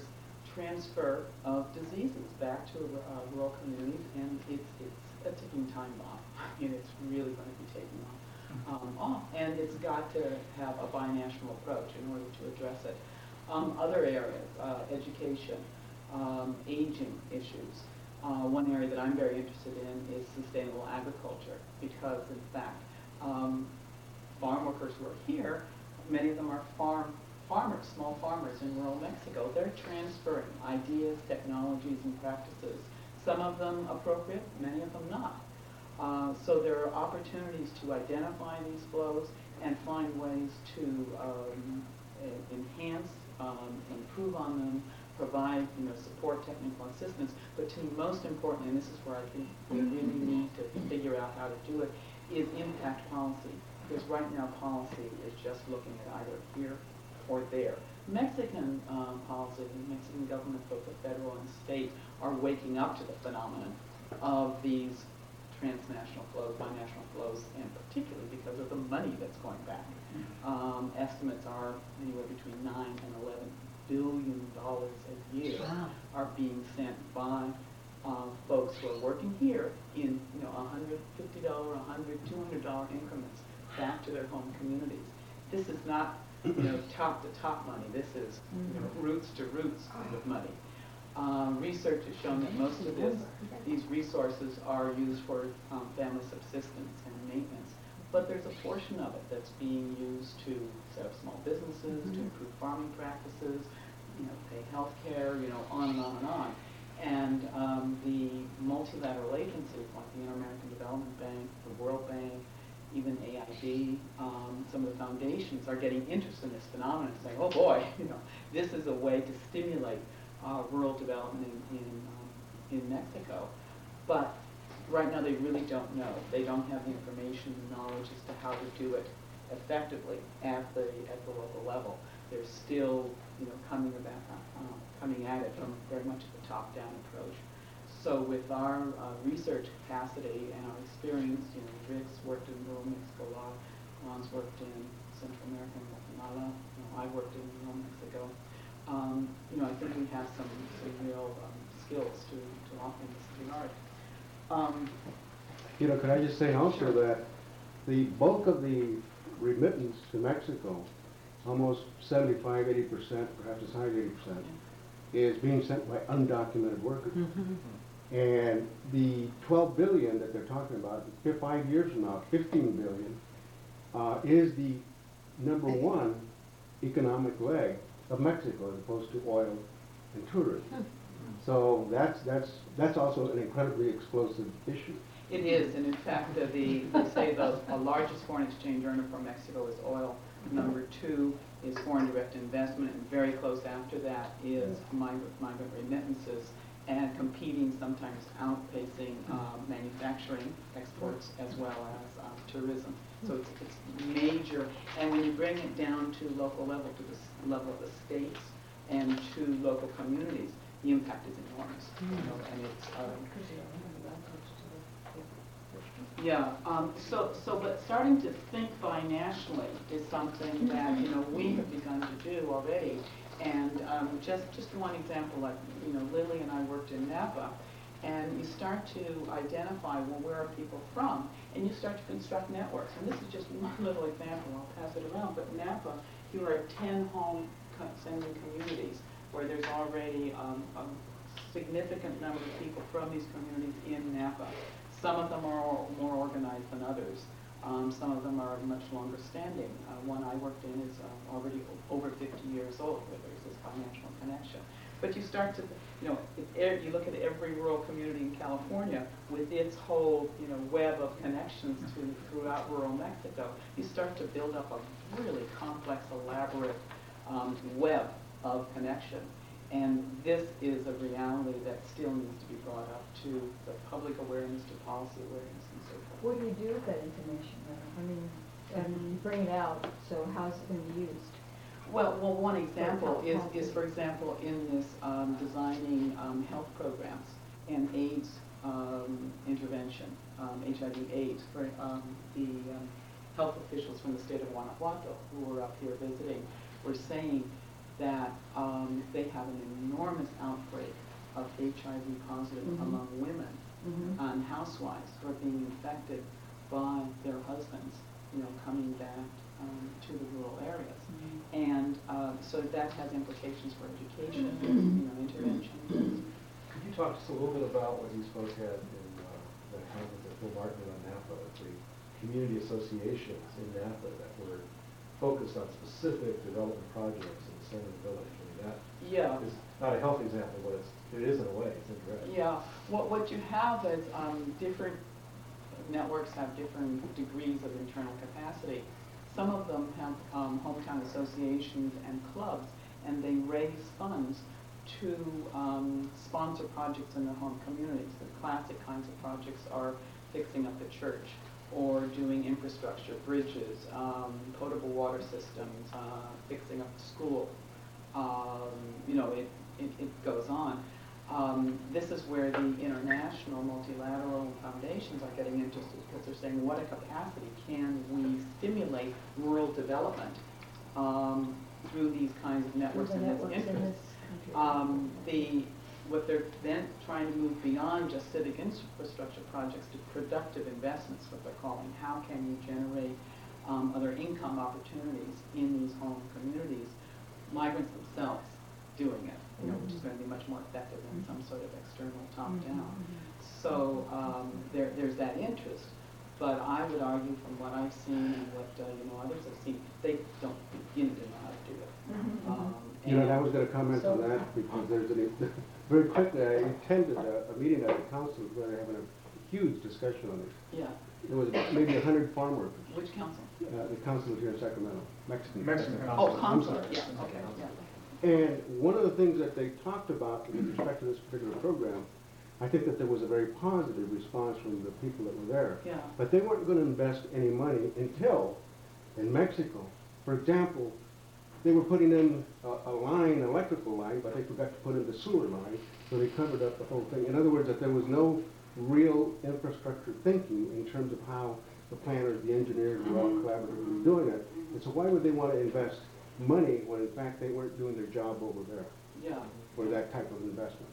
transfer of diseases back to rural communities, and it's a ticking time bomb. It's really going to be taking off. And it's got to have a binational approach in order to address it. Other areas, education, aging issues. One area that I'm very interested in is sustainable agriculture, because in fact, farm workers who are here, many of them are farmers, small farmers in rural Mexico. They're transferring ideas, technologies, and practices. Some of them appropriate, many of them not. So there are opportunities to identify these flows and find ways to enhance, improve on them, provide support, technical assistance. But to me, most importantly, and this is where I think we really need to figure out how to do it, is impact policy. Because right now, policy is just looking at either here or there. Mexican policy, the Mexican government, both the federal and state, are waking up to the phenomenon of these transnational flows, binational flows, and particularly because of the money that's going back. Estimates are anywhere between $9 and $11 billion a year are being sent by folks who are working here in $150, $100, $200 increments back to their home communities. This is not top to top money. This is roots to roots kind of money. Research has shown that most of these resources are used for family subsistence and maintenance, but there's a portion of it that's being used to set up small businesses, to improve farming practices, pay health care, on and on and on. And the multilateral agencies like the Inter-American Development Bank, the World Bank, even AID, some of the foundations are getting interested in this phenomenon and saying, oh boy, this is a way to stimulate rural development in Mexico. But right now they really don't know. They don't have the information and knowledge as to how to do it effectively at the local level. They're still coming at it from very much of a top-down approach. So with our research capacity and our experience, Rick's worked in rural Mexico a lot, Ron's worked in Central America and Guatemala, I worked in rural Mexico. I think we have some real skills to offer in this regard. Could I just say also that the bulk of the remittance to Mexico, almost 75, 80%, perhaps as high as 80%, is being sent by undocumented workers. And the 12 billion that they're talking about, 5 years from now, 15 billion, is the number one economic leg of Mexico as opposed to oil and tourism. So that's also an incredibly explosive issue. It is, and in fact, they say the largest foreign exchange earner for Mexico is oil. Number two is foreign direct investment, and very close after that is migrant remittances, and competing, sometimes outpacing manufacturing exports as well as tourism. So it's major, and when you bring it down to local level, to the level of the states and to local communities, the impact is enormous. And it's but starting to think binationally is something that we have begun to do already. And just one example, like Lily and I worked in Napa, and you start to identify, well, where are people from? And you start to construct networks. And this is just one little example. I'll pass it around. But Napa, here are 10 home sending communities where there's already a significant number of people from these communities in Napa. Some of them are more organized than others. Some of them are much longer standing. One I worked in is already over 50 years old, where there's this financial connection. But you start to, you look at every rural community in California with its whole, web of connections throughout rural Mexico. You start to build up a really complex, elaborate web of connection. And this is a reality that still needs to be brought up to the public awareness, to policy awareness, and so forth. What do you do with that information then? You bring it out, so how's it going to be used? Well, one example is, for example, in this designing health programs and AIDS intervention, HIV/AIDS, for the health officials from the state of Guanajuato who were up here visiting were saying that they have an enormous outbreak of HIV positive among women and housewives who are being infected by their husbands, coming back to the rural areas. And so that has implications for education, intervention. Could you talk just a little bit about what you spoke at in the conference that Phil Martin did on Napa, the community associations in Napa that were focused on specific development projects in the center of the village? I mean, that is not a healthy example, but it is in a way. It's indirect. Yeah. What you have is different networks have different degrees of internal capacity. Some of them have hometown associations and clubs, and they raise funds to sponsor projects in their home communities. The classic kinds of projects are fixing up the church or doing infrastructure, bridges, potable water systems, fixing up the school. You know, it goes on. This is where the international multilateral foundations are getting interested because they're saying, what capacity can we stimulate rural development through these kinds of networks and this interest? What they're then trying to move beyond just civic infrastructure projects to productive investments, what they're calling. How can you generate other income opportunities in these home communities? Migrants themselves doing it, you know, which is going to be much more effective than some sort of external top-down. So there's that interest. But I would argue from what I've seen and what others have seen, they don't begin to know how to do it. And I was going to comment on that because there's very quickly I attended a meeting at the council where they're having a huge discussion on it. Yeah. There was maybe 100 farm workers. Which council? The council here in Sacramento, Mexican. Oh, council. Yeah. Okay. Yeah. And one of the things that they talked about with respect to this particular program, I think that there was a very positive response from the people that were there. Yeah. But they weren't going to invest any money until, in Mexico, for example, they were putting in a line, an electrical line, but they forgot to put in the sewer line, so they covered up the whole thing. In other words, that there was no real infrastructure thinking in terms of how the planners, the engineers were all collaboratively doing it. And so why would they want to invest money when in fact they weren't doing their job over there? Yeah. For that type of investment.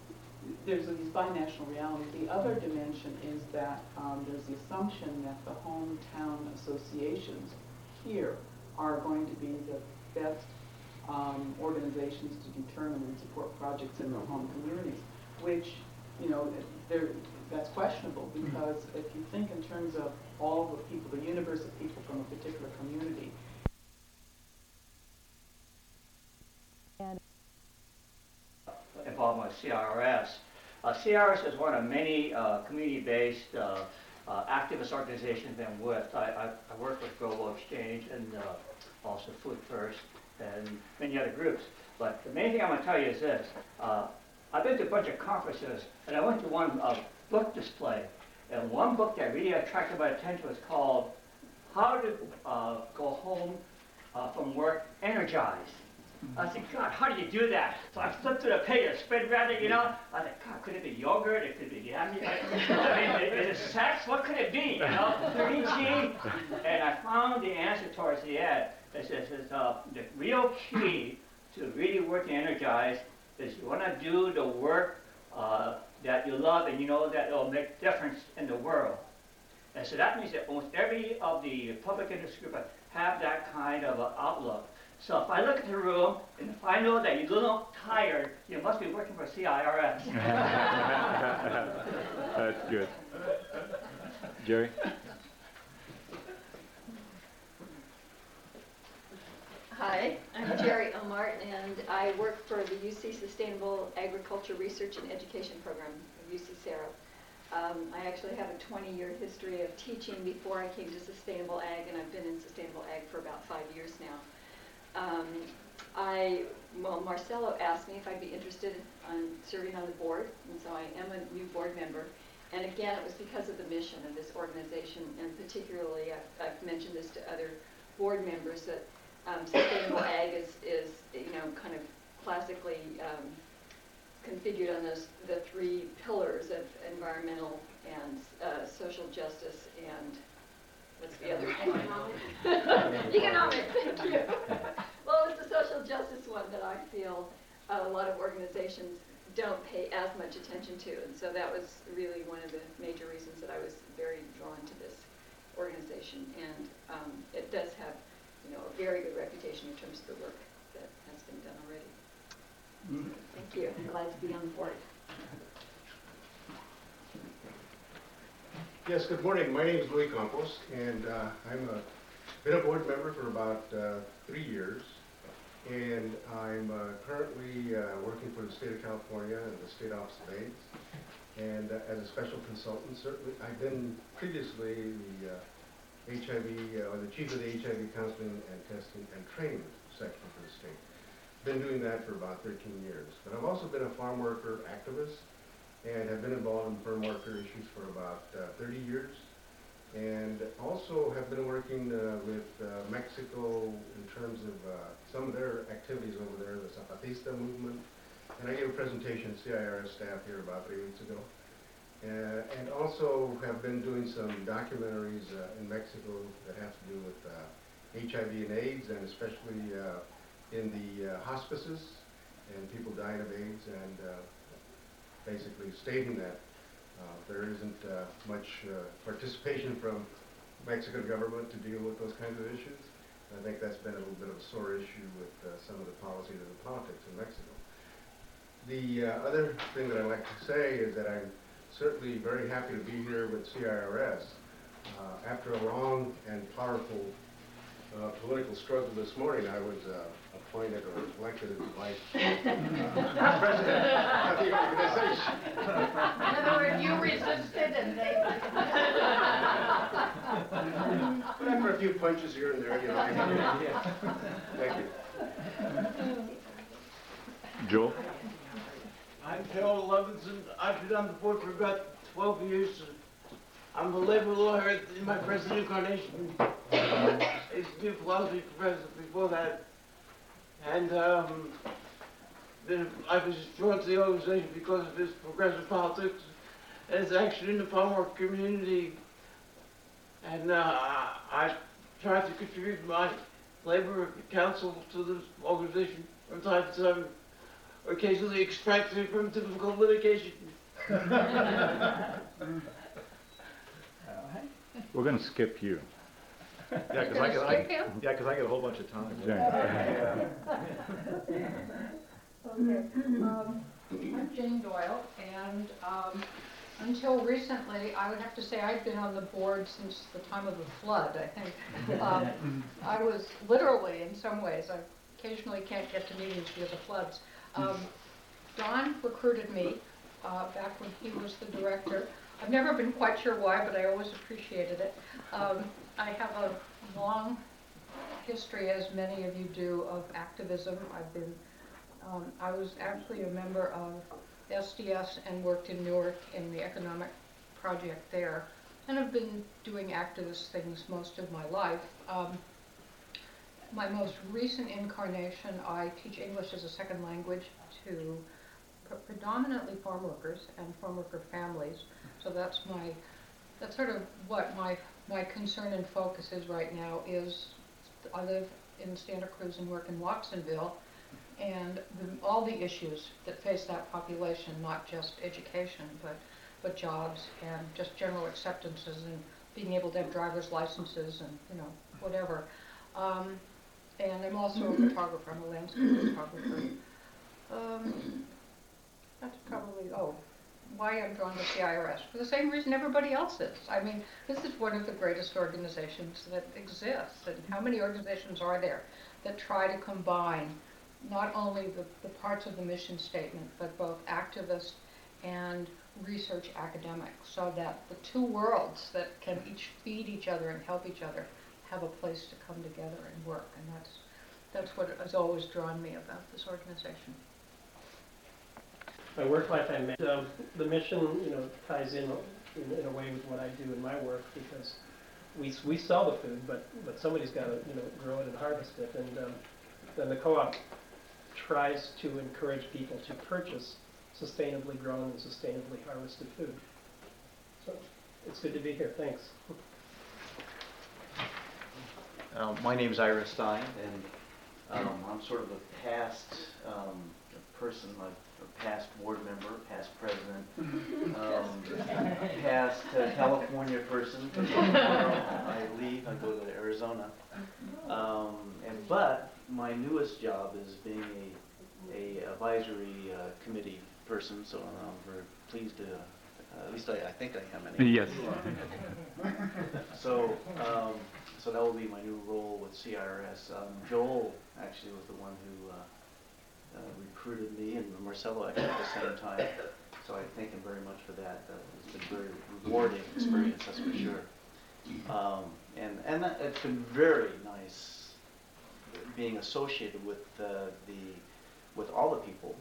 There's these binational realities. The other dimension is that there's the assumption that the hometown associations here are going to be the best organizations to determine and support projects in their home communities, which, you know, that's questionable because if you think in terms of all the people, the universe of people from a particular community. Involvement with CIRS. CIRS is one of many community-based activist organizations I've been with. I work with Global Exchange and also Food First and many other groups. But the main thing I want to tell you is this. I've been to a bunch of conferences, and I went to one book display. And one book that really attracted my attention was called How to Go Home from Work Energized. I said, God, how do you do that? So I flipped through the page, I spread around it, you know. I said, God, could it be yogurt? It could be, I mean, is it sex? What could it be, you know? Green tea? And I found the answer towards the end. It says, the real key to really working energized is you want to do the work that you love and you know that it will make a difference in the world. And so that means that almost every of the public interest groups have that kind of outlook. So if I look at the room, and if I know that you're a little tired, you must be working for CIRS. That's good. Jerry? Hi, I'm Jerry Omart, and I work for the UC Sustainable Agriculture Research and Education Program, UC Sarah. I actually have a 20-year history of teaching before I came to Sustainable Ag, and I've been in Sustainable Ag for about 5 years now. Marcelo asked me if I'd be interested in serving on the board, and so I am a new board member. And again, it was because of the mission of this organization, and particularly, I've mentioned this to other board members, that Sustainable Ag is you know, kind of classically configured on the three pillars of environmental and social justice and what's the other one? Economic, thank you. Well, it's the social justice one that I feel a lot of organizations don't pay as much attention to, and so that was really one of the major reasons that I was very drawn to this organization. And it does have, you know, a very good reputation in terms of the work that has been done already. Thank you. I'm glad to be on board. Yes, good morning. My name is Louis Campos, and I'm been a board member for about 3 years. And I'm currently working for the state of California and the State Office of AIDS. And as a special consultant, certainly, I've been previously the HIV, or the chief of the HIV counseling and testing and training section for the state. Been doing that for about 13 years. But I've also been a farm worker activist and have been involved in farm worker issues for about 30 years. And also have been working with Mexico in terms of some of their activities over there, the Zapatista movement. And I gave a presentation to CIRS staff here about 3 weeks ago. And also have been doing some documentaries in Mexico that have to do with HIV and AIDS, and especially in the hospices and people dying of AIDS, and basically stating that there isn't much participation from Mexican government to deal with those kinds of issues. I think that's been a little bit of a sore issue with some of the policies and the politics in Mexico. The other thing that I'd like to say is that I'm certainly very happy to be here with CIRS. After a long and powerful political struggle this morning, I was appointed or elected as vice president of the organization. In other words, you resisted and they... But after a few punches here and there, you know. Thank you. Joel? I'm Joel Levinson. I've been on the board for about 12 years. I'm a labor lawyer in my present incarnation. I used to be a philosophy professor before that. And then I was drawn to the organization because of its progressive politics and its action in the farm work community. And I try to contribute my labor counsel to this organization from time to time, occasionally extracted from difficult litigation. We're going to skip you. Yeah, because I get a whole bunch of time. Yeah. Okay. I'm Jane Doyle, and until recently, I would have to say I've been on the board since the time of the flood, I think. I was literally, in some ways, I occasionally can't get to meetings because of floods. Don recruited me back when he was the director. I've never been quite sure why, but I always appreciated it. I have a long history, as many of you do, of activism. I was actually a member of SDS and worked in Newark in the economic project there, and have been doing activist things most of my life. My most recent incarnation, I teach English as a second language to predominantly farm workers and farm worker families. So that's sort of what my concern and focus is right now. Is I live in Santa Cruz and work in Watsonville, and all the issues that face that population, not just education, but jobs and just general acceptances and being able to have driver's licenses and whatever. And I'm also a photographer. I'm a landscape photographer. That's probably, why I'm drawn to CIRS. For the same reason everybody else is. I mean, this is one of the greatest organizations that exists. And how many organizations are there that try to combine not only the parts of the mission statement, but both activist and research academic, so that the two worlds that can each feed each other and help each other have a place to come together and work. And that's what has always drawn me about this organization. My work life, I met the mission, ties in a way with what I do in my work, because we sell the food, but somebody's got to grow it and harvest it, and then the co-op tries to encourage people to purchase sustainably grown and sustainably harvested food. So it's good to be here. Thanks. My name is Ira Stein, and I'm sort of a past person, a past board member, past president, past California person. I leave, I go to Arizona. But my newest job is being a advisory committee person, so I'm very pleased to, at least I think I am anyway. Yes. So that will be my new role with CIRS. Joel actually was the one who recruited me, and Marcelo actually at the same time. So I thank him very much for that. It's been a very rewarding experience, that's for sure. And it's been very nice being associated with with all the people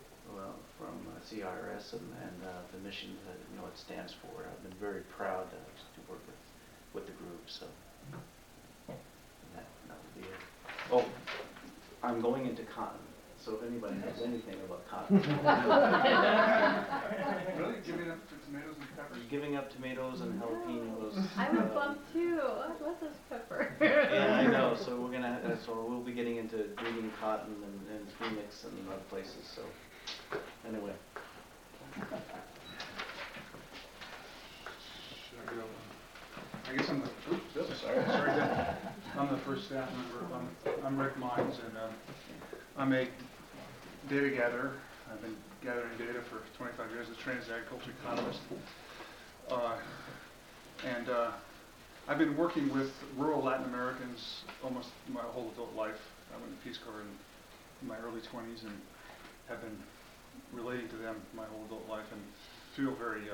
from CIRS and the mission that it stands for. I've been very proud to work with the group. So that would be it. Oh, I'm going into cotton. So if anybody knows anything about cotton. Really? Giving up tomatoes and peppers? Giving up tomatoes and jalapenos. I'm a bum too. I love this pepper. Yeah, I know. So we'll be getting into breeding cotton and Phoenix and other places. So anyway. Should I go? I guess I'm the first staff member. I'm Rick Mines, and I'm a data gatherer. I've been gathering data for 25 years as a trained agriculture economist. I've been working with rural Latin Americans almost my whole adult life. I went to Peace Corps in my early 20s and have been relating to them my whole adult life and feel very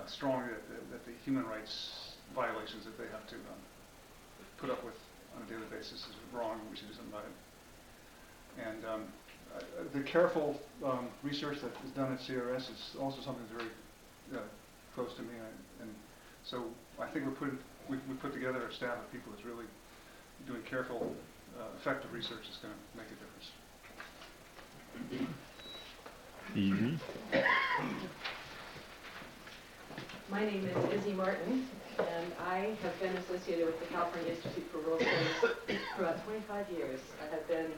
strongly that the human rights violations that they have to put up with on a daily basis is wrong, and we should do something about it. And the careful research that is done at CIRS is also something that's very close to me, and so I think we put together a staff of people that's really doing careful, effective research that's going to make a difference. Easy. My name is Izzy Martin, and I have been associated with the California Institute for Rural Studies for about 25 years. I have been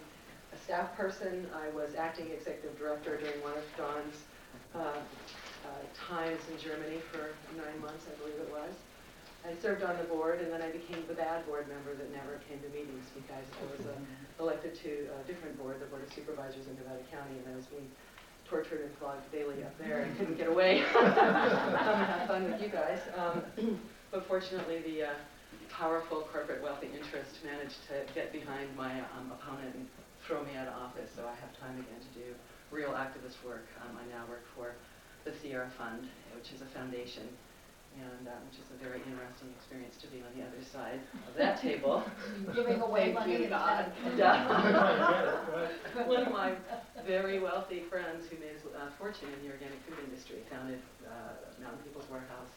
a staff person. I was acting executive director during one of Don's times in Germany for 9 months, I believe it was. I served on the board, and then I became the bad board member that never came to meetings because I was elected to a different board, the Board of Supervisors in Nevada County, and I was being tortured and flogged daily up there and couldn't get away. Come and have fun with you guys. But fortunately, the powerful corporate wealthy interest managed to get behind my opponent and throw me out of office, so I have time again to do real activist work. I now work for the Sierra Fund, which is a foundation, and which is a very interesting experience to be on the other side of that table. Giving away Thank money you, God. One of my very wealthy friends who made his fortune in the organic food industry founded Mountain People's Warehouse,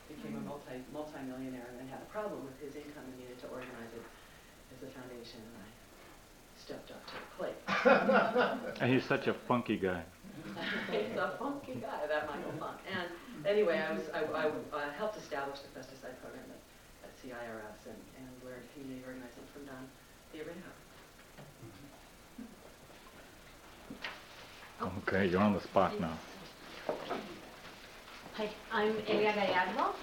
became a multi-millionaire, and then had a problem with his income and needed to organize it as a foundation, and I stepped up to the plate. And he's such a funky guy. He's a funky guy, that Michael Funk. And anyway, I helped establish the pesticide program at CIRS and learned community organizing from Don Villarejo. Okay, you're on the spot now. Hi, I'm Elia Gallardo.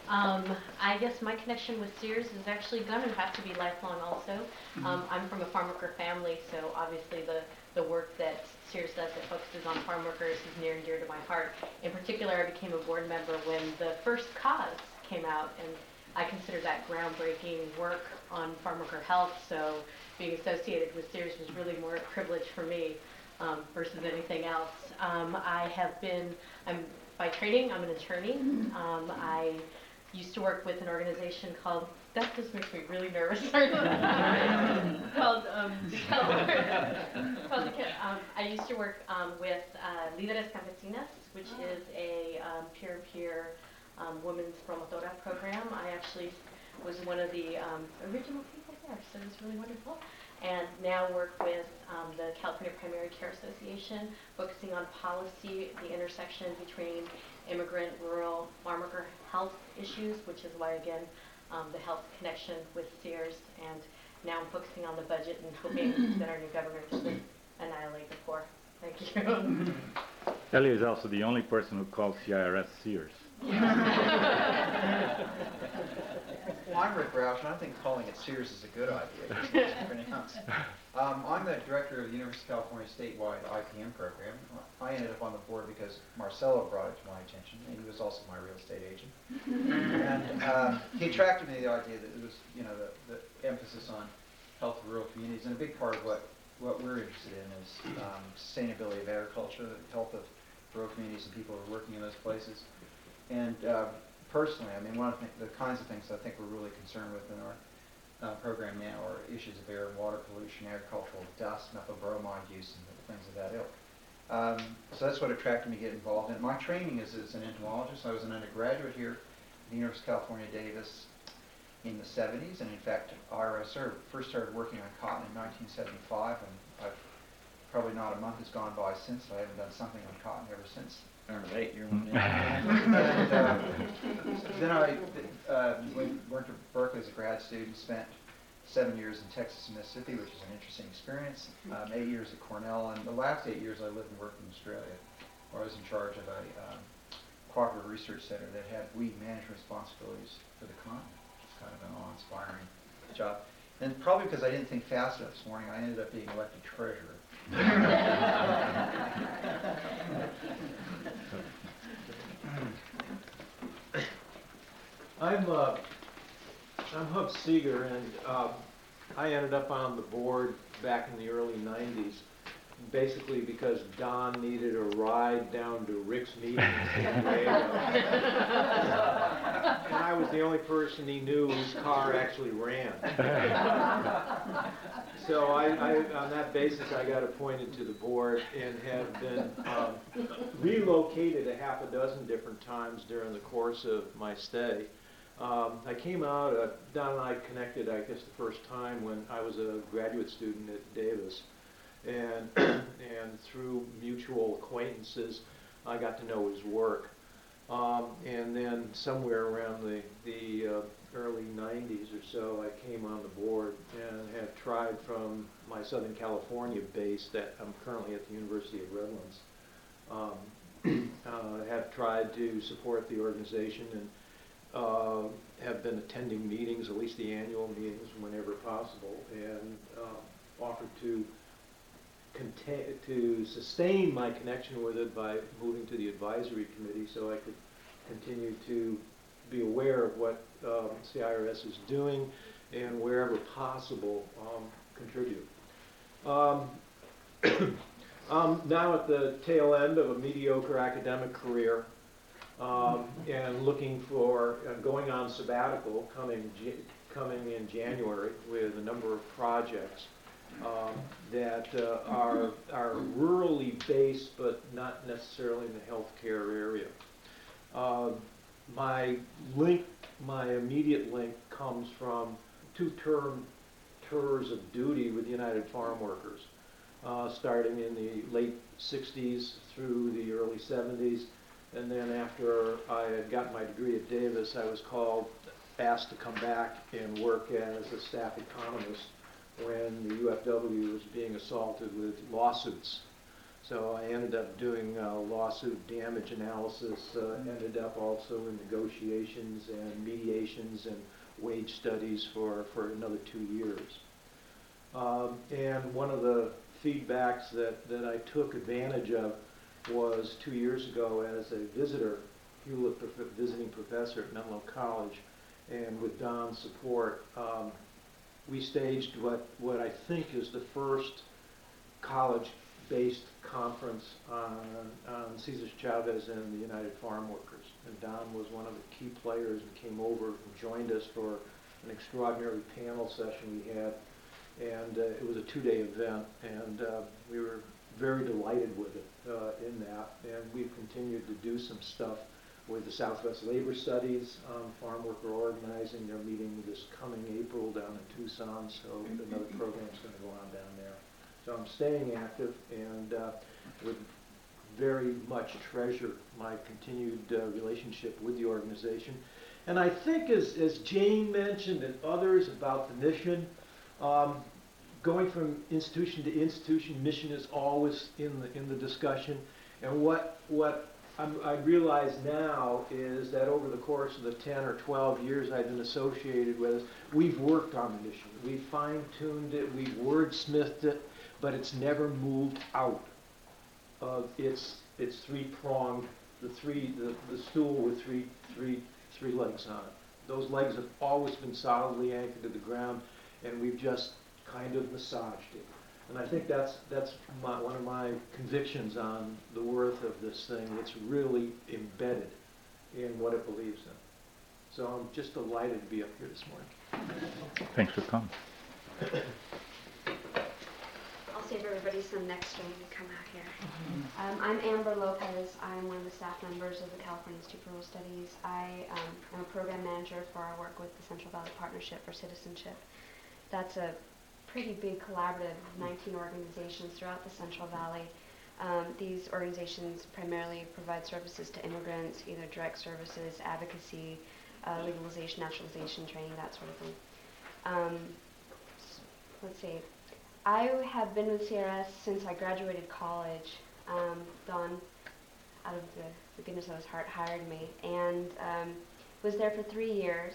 I guess my connection with CIRS is actually going to have to be lifelong also. I'm from a farm worker family, so obviously the work that CIRS does that focuses on farm workers is near and dear to my heart. In particular, I became a board member when the first cause came out, and I consider that groundbreaking work on farm worker health, so being associated with CIRS was really more a privilege for me versus anything else. By training, I'm an attorney. I used to work with an organization called, that just makes me really nervous, I used to work with Líderes Campesinas, which is a peer-to-peer women's promotora program. I actually was one of the original people there, so it's really wonderful. And now work with the California Primary Care Association, focusing on policy, the intersection between immigrant, rural, farm worker health issues, which is why, again, the health connection with CIRS. And now I'm focusing on the budget and hoping that our new governor can annihilate the poor. Thank you. Ellie is also the only person who calls CIRS Sears. Well, I'm Rick Roush, and I think calling it Sears is a good idea. It's pronounced. I'm the director of the University of California statewide IPM program. I ended up on the board because Marcelo brought it to my attention, and he was also my real estate agent. And he attracted me to the idea that it was, the emphasis on health of rural communities, and a big part of what we're interested in is sustainability of agriculture, the health of rural communities and people who are working in those places. And personally, I mean, one of the kinds of things I think we're really concerned with in our program now are issues of air and water pollution, agricultural dust, methylbromide use, and things of that ilk. So that's what attracted me to get involved in it. My training is as an entomologist. I was an undergraduate here at the University of California, Davis in the 70s, and in fact, IRS first started working on cotton in 1975, and I've probably not a month has gone by since. I haven't done something on cotton ever since. All right, you're Then I went to Berkeley as a grad student, spent 7 years in Texas and Mississippi, which is an interesting experience, 8 years at Cornell, and the last 8 years I lived and worked in Australia, where I was in charge of a cooperative research center that had weed management responsibilities for the continent. It's kind of an awe-inspiring job. And probably because I didn't think fast enough this morning, I ended up being elected treasurer. I'm Hub Seeger, and I ended up on the board back in the early 90s, basically because Don needed a ride down to Rick's meeting in San Diego. And I was the only person he knew whose car actually ran. So on that basis, I got appointed to the board and have been relocated a half a dozen different times during the course of my stay. I came out, Don and I connected, I guess, the first time when I was a graduate student at Davis. And through mutual acquaintances, I got to know his work. And then somewhere around the early 90s or so, I came on the board and have tried from my Southern California base that I'm currently at the University of Redlands. Have tried to support the organization and have been attending meetings, at least the annual meetings, whenever possible, and offered to sustain my connection with it by moving to the advisory committee so I could continue to be aware of what CIRS is doing and wherever possible contribute. Now at the tail end of a mediocre academic career and looking for going on sabbatical coming in January with a number of projects that are rurally based but not necessarily in the healthcare area. My immediate link comes from 2 tours of duty with United Farm Workers, starting in the late 60s through the early 70s. And then after I had gotten my degree at Davis, I was asked to come back and work as a staff economist when the UFW was being assaulted with lawsuits. So I ended up doing lawsuit damage analysis, ended up also in negotiations and mediations and wage studies for another 2 years. And one of the feedbacks that I took advantage of was 2 years ago as a visiting professor at Menlo College, and with Don's support, we staged what I think is the first college-based conference on Cesar Chavez and the United Farm Workers. And Don was one of the key players and came over and joined us for an extraordinary panel session we had. And it was a 2-day event, and we were very delighted with it in that. And we've continued to do some stuff with the Southwest Labor Studies on farm worker organizing. They're meeting this coming April down in Tucson, so another program's going to go on down there. So I'm staying active and would very much treasure my continued relationship with the organization. And I think as Jane mentioned and others about the mission, going from institution to institution, mission is always in the discussion. And what I realize now is that over the course of the 10 or 12 years I've been associated with it, we've worked on the mission. We've fine-tuned it, we've wordsmithed it, but it's never moved out of its three-pronged, the stool with three legs on it. Those legs have always been solidly anchored to the ground, and we've just kind of massaged it. And I think that's one of my convictions on the worth of this thing. It's really embedded in what it believes in. So I'm just delighted to be up here this morning. Thanks for coming. I'll save everybody some next time you come out here. I'm Amber Lopez. I'm one of the staff members of the California Institute for Rural Studies. I am a program manager for our work with the Central Valley Partnership for Citizenship. That's a pretty big collaborative of 19 organizations throughout the Central Valley. These organizations primarily provide services to immigrants, either direct services, advocacy, legalization, naturalization, training, that sort of thing. Let's see. I have been with CRS since I graduated college. Don, out of the goodness of his heart, hired me, and was there for 3 years,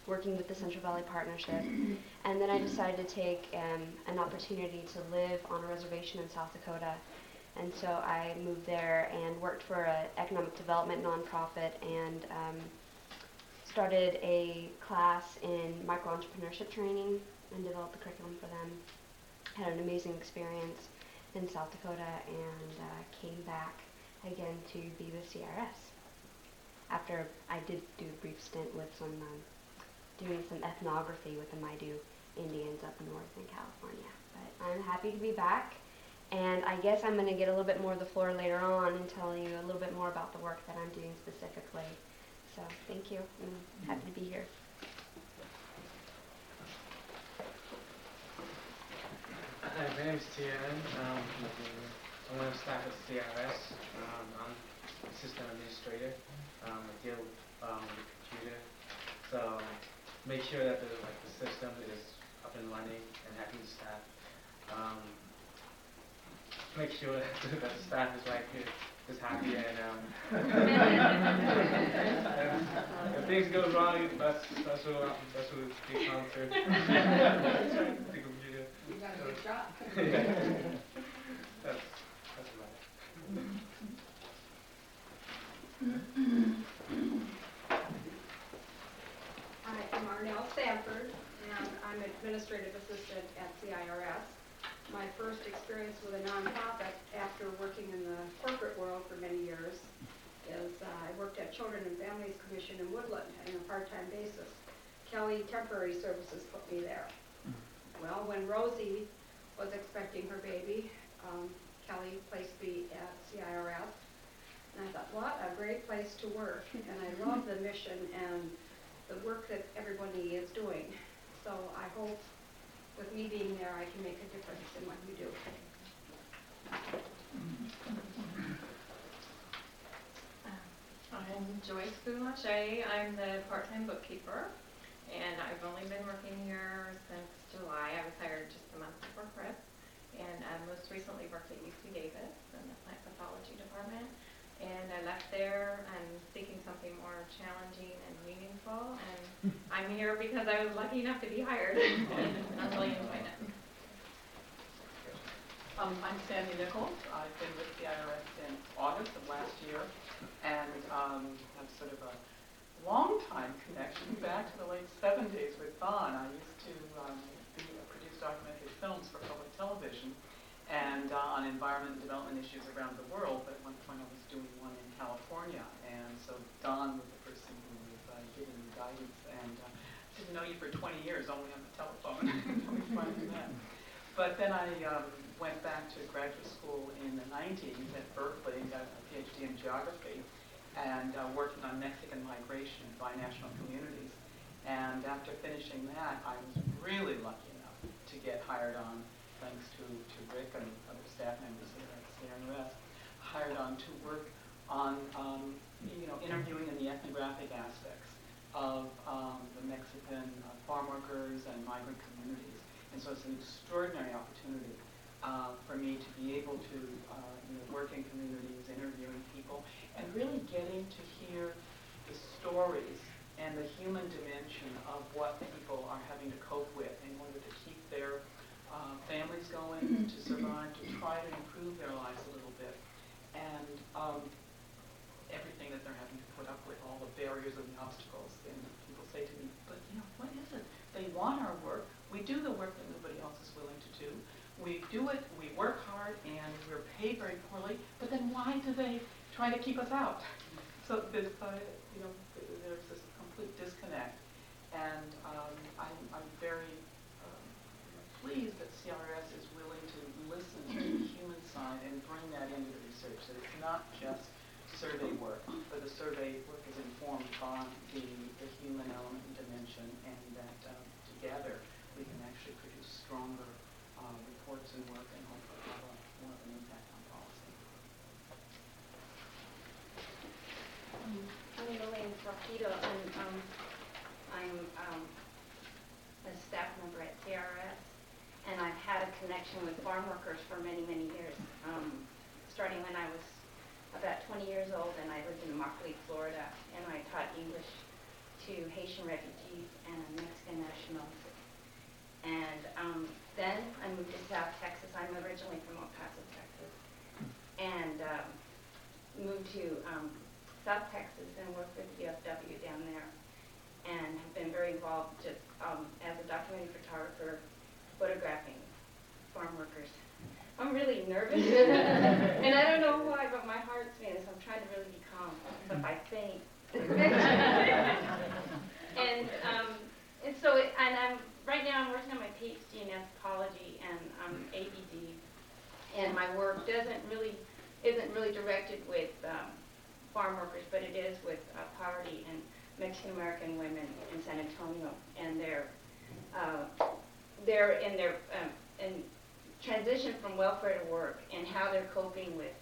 working with the Central Valley Partnership. And then I decided to take an opportunity to live on a reservation in South Dakota. And so I moved there and worked for an economic development nonprofit and started a class in micro-entrepreneurship training and developed the curriculum for them. Had an amazing experience in South Dakota and came back again to be with CRS. After I did do a brief stint with doing some ethnography with the Maidu Indians up north in California. But I'm happy to be back, and I guess I'm going to get a little bit more of the floor later on and tell you a little bit more about the work that I'm doing specifically. So thank you. I'm happy to be here. Hi, my name is Tian. I'm one of the staff at CIRS. I'm assistant administrator. I deal with the computer. So make sure that the system is up and running and happy with staff. Make sure that the staff is is happy and if things go wrong, that's what we counter. The computer. You got a good job. That's about it. Hi, I'm Arnell Sanford, and I'm administrative assistant at CIRS. My first experience with a nonprofit after working in the corporate world for many years is I worked at Children and Families Commission in Woodland on a part-time basis. Kelly Temporary Services put me there. Well, when Rosie was expecting her baby, Kelly placed me at CIRS. And I thought, what a great place to work. And I love the mission and the work that everybody is doing. So I hope with me being there, I can make a difference in what you do. I'm Joyce Boulanger. I'm the part-time bookkeeper, and I've only been working here since July. I was hired just a month before Chris, and I most recently worked at UC Davis in the plant pathology department. And I left there and seeking something more challenging and meaningful, and I'm here because I was lucky enough to be hired, and I'm really enjoying it. I'm Sandy Nichols. I've been with the CIRS since August of last year, and have sort of a long-time connection back to the late 70s with Don. I used to produce documentary films for public television and on environment and development issues around the world, but at one point I was doing one in California, and so Don was the person who was giving me guidance, and didn't know you for 20 years, only on the telephone. We finally met. But then I went back to graduate school in the 90s at Berkeley, got a PhD in geography, and working on Mexican migration in binational communities. And after finishing that, I was really lucky enough to get hired on, thanks to Rick and other staff members here at CIRS, hired on to work on interviewing in the ethnographic aspects of the Mexican farm workers and migrant communities. And so it's an extraordinary opportunity for me to be able to work in communities, interviewing people, and really getting to hear the stories and the human dimension of what people are having to cope with in order to keep their families going, to survive, to try to improve their lives a little bit, and everything that they're having to put up with, all the barriers and the obstacles. And people say to me, but what is it? They want our work. We do the work that nobody else is willing to do. We do it, we work hard, and we're paid very poorly, but then why do they try to keep us out? So there's this disconnect. And I'm very pleased that CRS is willing to listen to the human side and bring that into the research, that it's not just survey work, but the survey work is informed by the human element and dimension, and that together we can actually produce stronger reports and work and hopefully have more of an impact on policy. I'm Lillian Rapido, and I'm a staff member at CIRS, and I've had a connection with farm workers for many, many years, starting when I was about 20 years old, and I lived in Immokalee, Florida, and I taught English to Haitian refugees and Mexican nationals. And then I moved to South Texas. I'm originally from El Paso, Texas, and moved to South Texas and worked with VFW down there, and have been very involved just as a documentary photographer, photographing farm workers. I'm really nervous, and I don't know why, but my heart's in, so I'm trying to really be calm, but I faint. And so, right now I'm working on my PhD in anthropology, and I'm ABD, and my work isn't really directed with farm workers, but it is with poverty and Mexican American women in San Antonio, and they're in their transition from welfare to work, and how they're coping with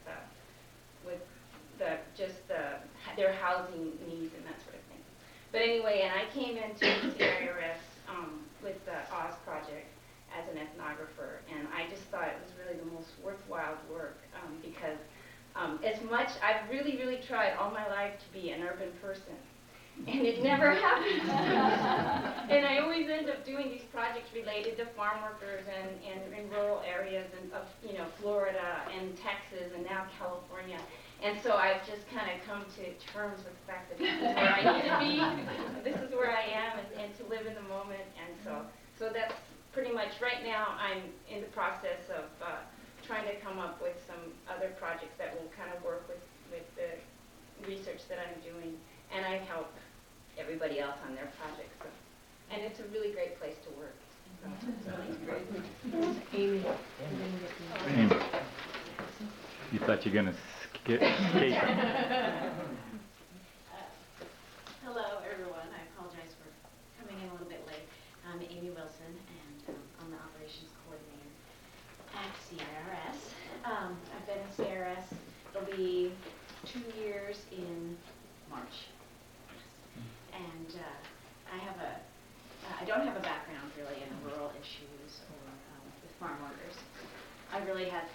their housing needs and that sort of thing. But anyway, and I came into CIRS with the Oz project as an ethnographer, and I just thought it was really the most worthwhile work because as much I've really tried all my life to be an urban person, and it never happens. And I always end up doing these projects related to farm workers and in rural areas of Florida and Texas and now California. And so I've just kind of come to terms with the fact that this is where I need to be, this is where I am, and to live in the moment. And so that's pretty much right now. I'm in the process of trying to come up with some other projects that will kind of work with the research that I'm doing, and I help everybody else on their projects. So. And it's a really great place to work. So it's great. Amy. Amy. You thought you were going to skate. Hello, everyone. I apologize for coming in a little bit late. I'm Amy Wilson, and I'm the operations coordinator at CIRS. I've been at CIRS. It'll be 2 years in March. And I don't have a background really in rural issues or with farm workers. I really have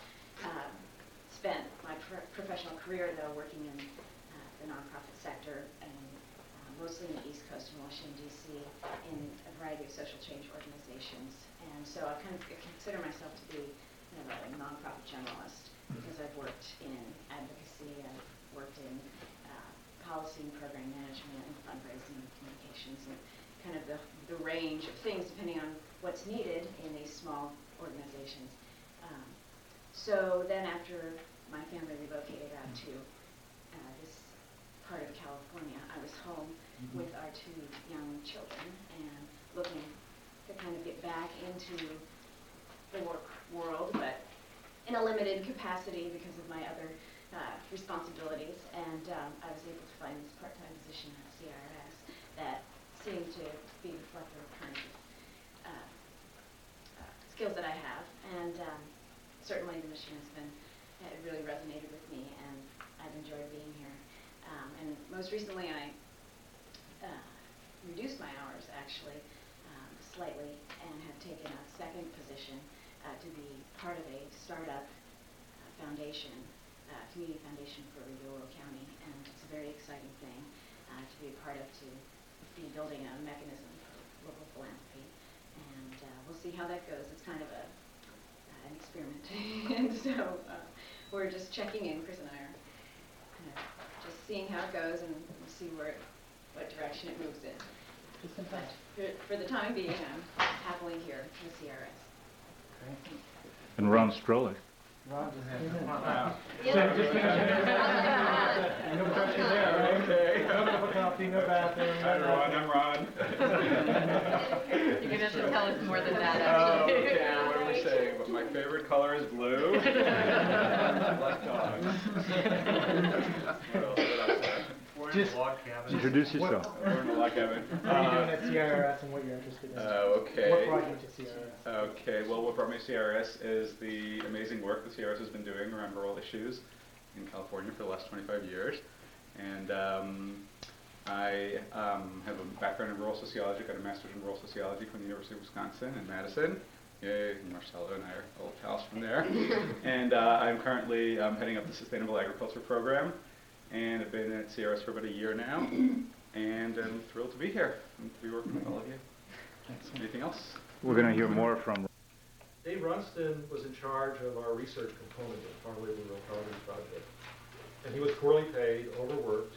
spent my professional career though working in the nonprofit sector, and mostly in the East Coast in Washington D.C. in a variety of social change organizations. And so I kind of consider myself to be a nonprofit generalist because I've worked in advocacy, I've worked in policy and program management and fundraising and communications, and kind of the range of things depending on what's needed in these small organizations. So then after my family relocated out to this part of California, I was home with our 2 young children and looking to kind of get back into the work world, but in a limited capacity because of my other responsibilities, and I was able to find this part-time position at CIRS that seemed to be reflective of kind of skills that I have, and certainly the mission it really resonated with me, and I've enjoyed being here. And most recently I reduced my hours actually slightly, and have taken a second position to be part of a startup foundation, community foundation for Yolo County, and it's a very exciting thing to be a part of, to be building a mechanism for local philanthropy, and we'll see how that goes. It's kind of an experiment, and so we're just checking in. Chris and I are kind of just seeing how it goes, and we'll see what direction it moves in. But for the time being, I'm happily here with CRS. Okay. And Ron Stroller. Ron just had to come out. No pressure there, right? Okay. no bathroom. Hi everyone, I'm Ron. You're gonna have to tell us more than that, Oh, actually. okay, what am I saying? But my favorite color is blue. I like dogs. What else? What else? Just introduce yourself. We're in the log cabin. What are you doing at CIRS and what you're interested in? Okay. What brought you to CIRS? Okay, well what brought me to CIRS is the amazing work that CIRS has been doing around rural issues in California for the last 25 years. And I have a background in rural sociology, got a master's in rural sociology from the University of Wisconsin in Madison. Yay, Marcelo and I are old pals from there. And I'm currently heading up the Sustainable Agriculture Program. And I've been at CIRS for about a year now. And I'm thrilled to be here and to be working with all of you. Anything else? We're going to hear more from... Dave Runston was in charge of our research component of the Farm Labor Real Poverty Project. And he was poorly paid, overworked,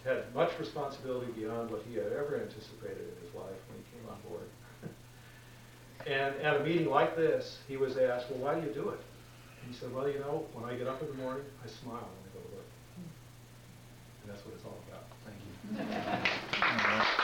had much responsibility beyond what he had ever anticipated in his life when he came on board. And at a meeting like this, he was asked, well, why do you do it? And he said, well, you know, when I get up in the morning, I smile when I go to work. And that's what it's all about. Thank you.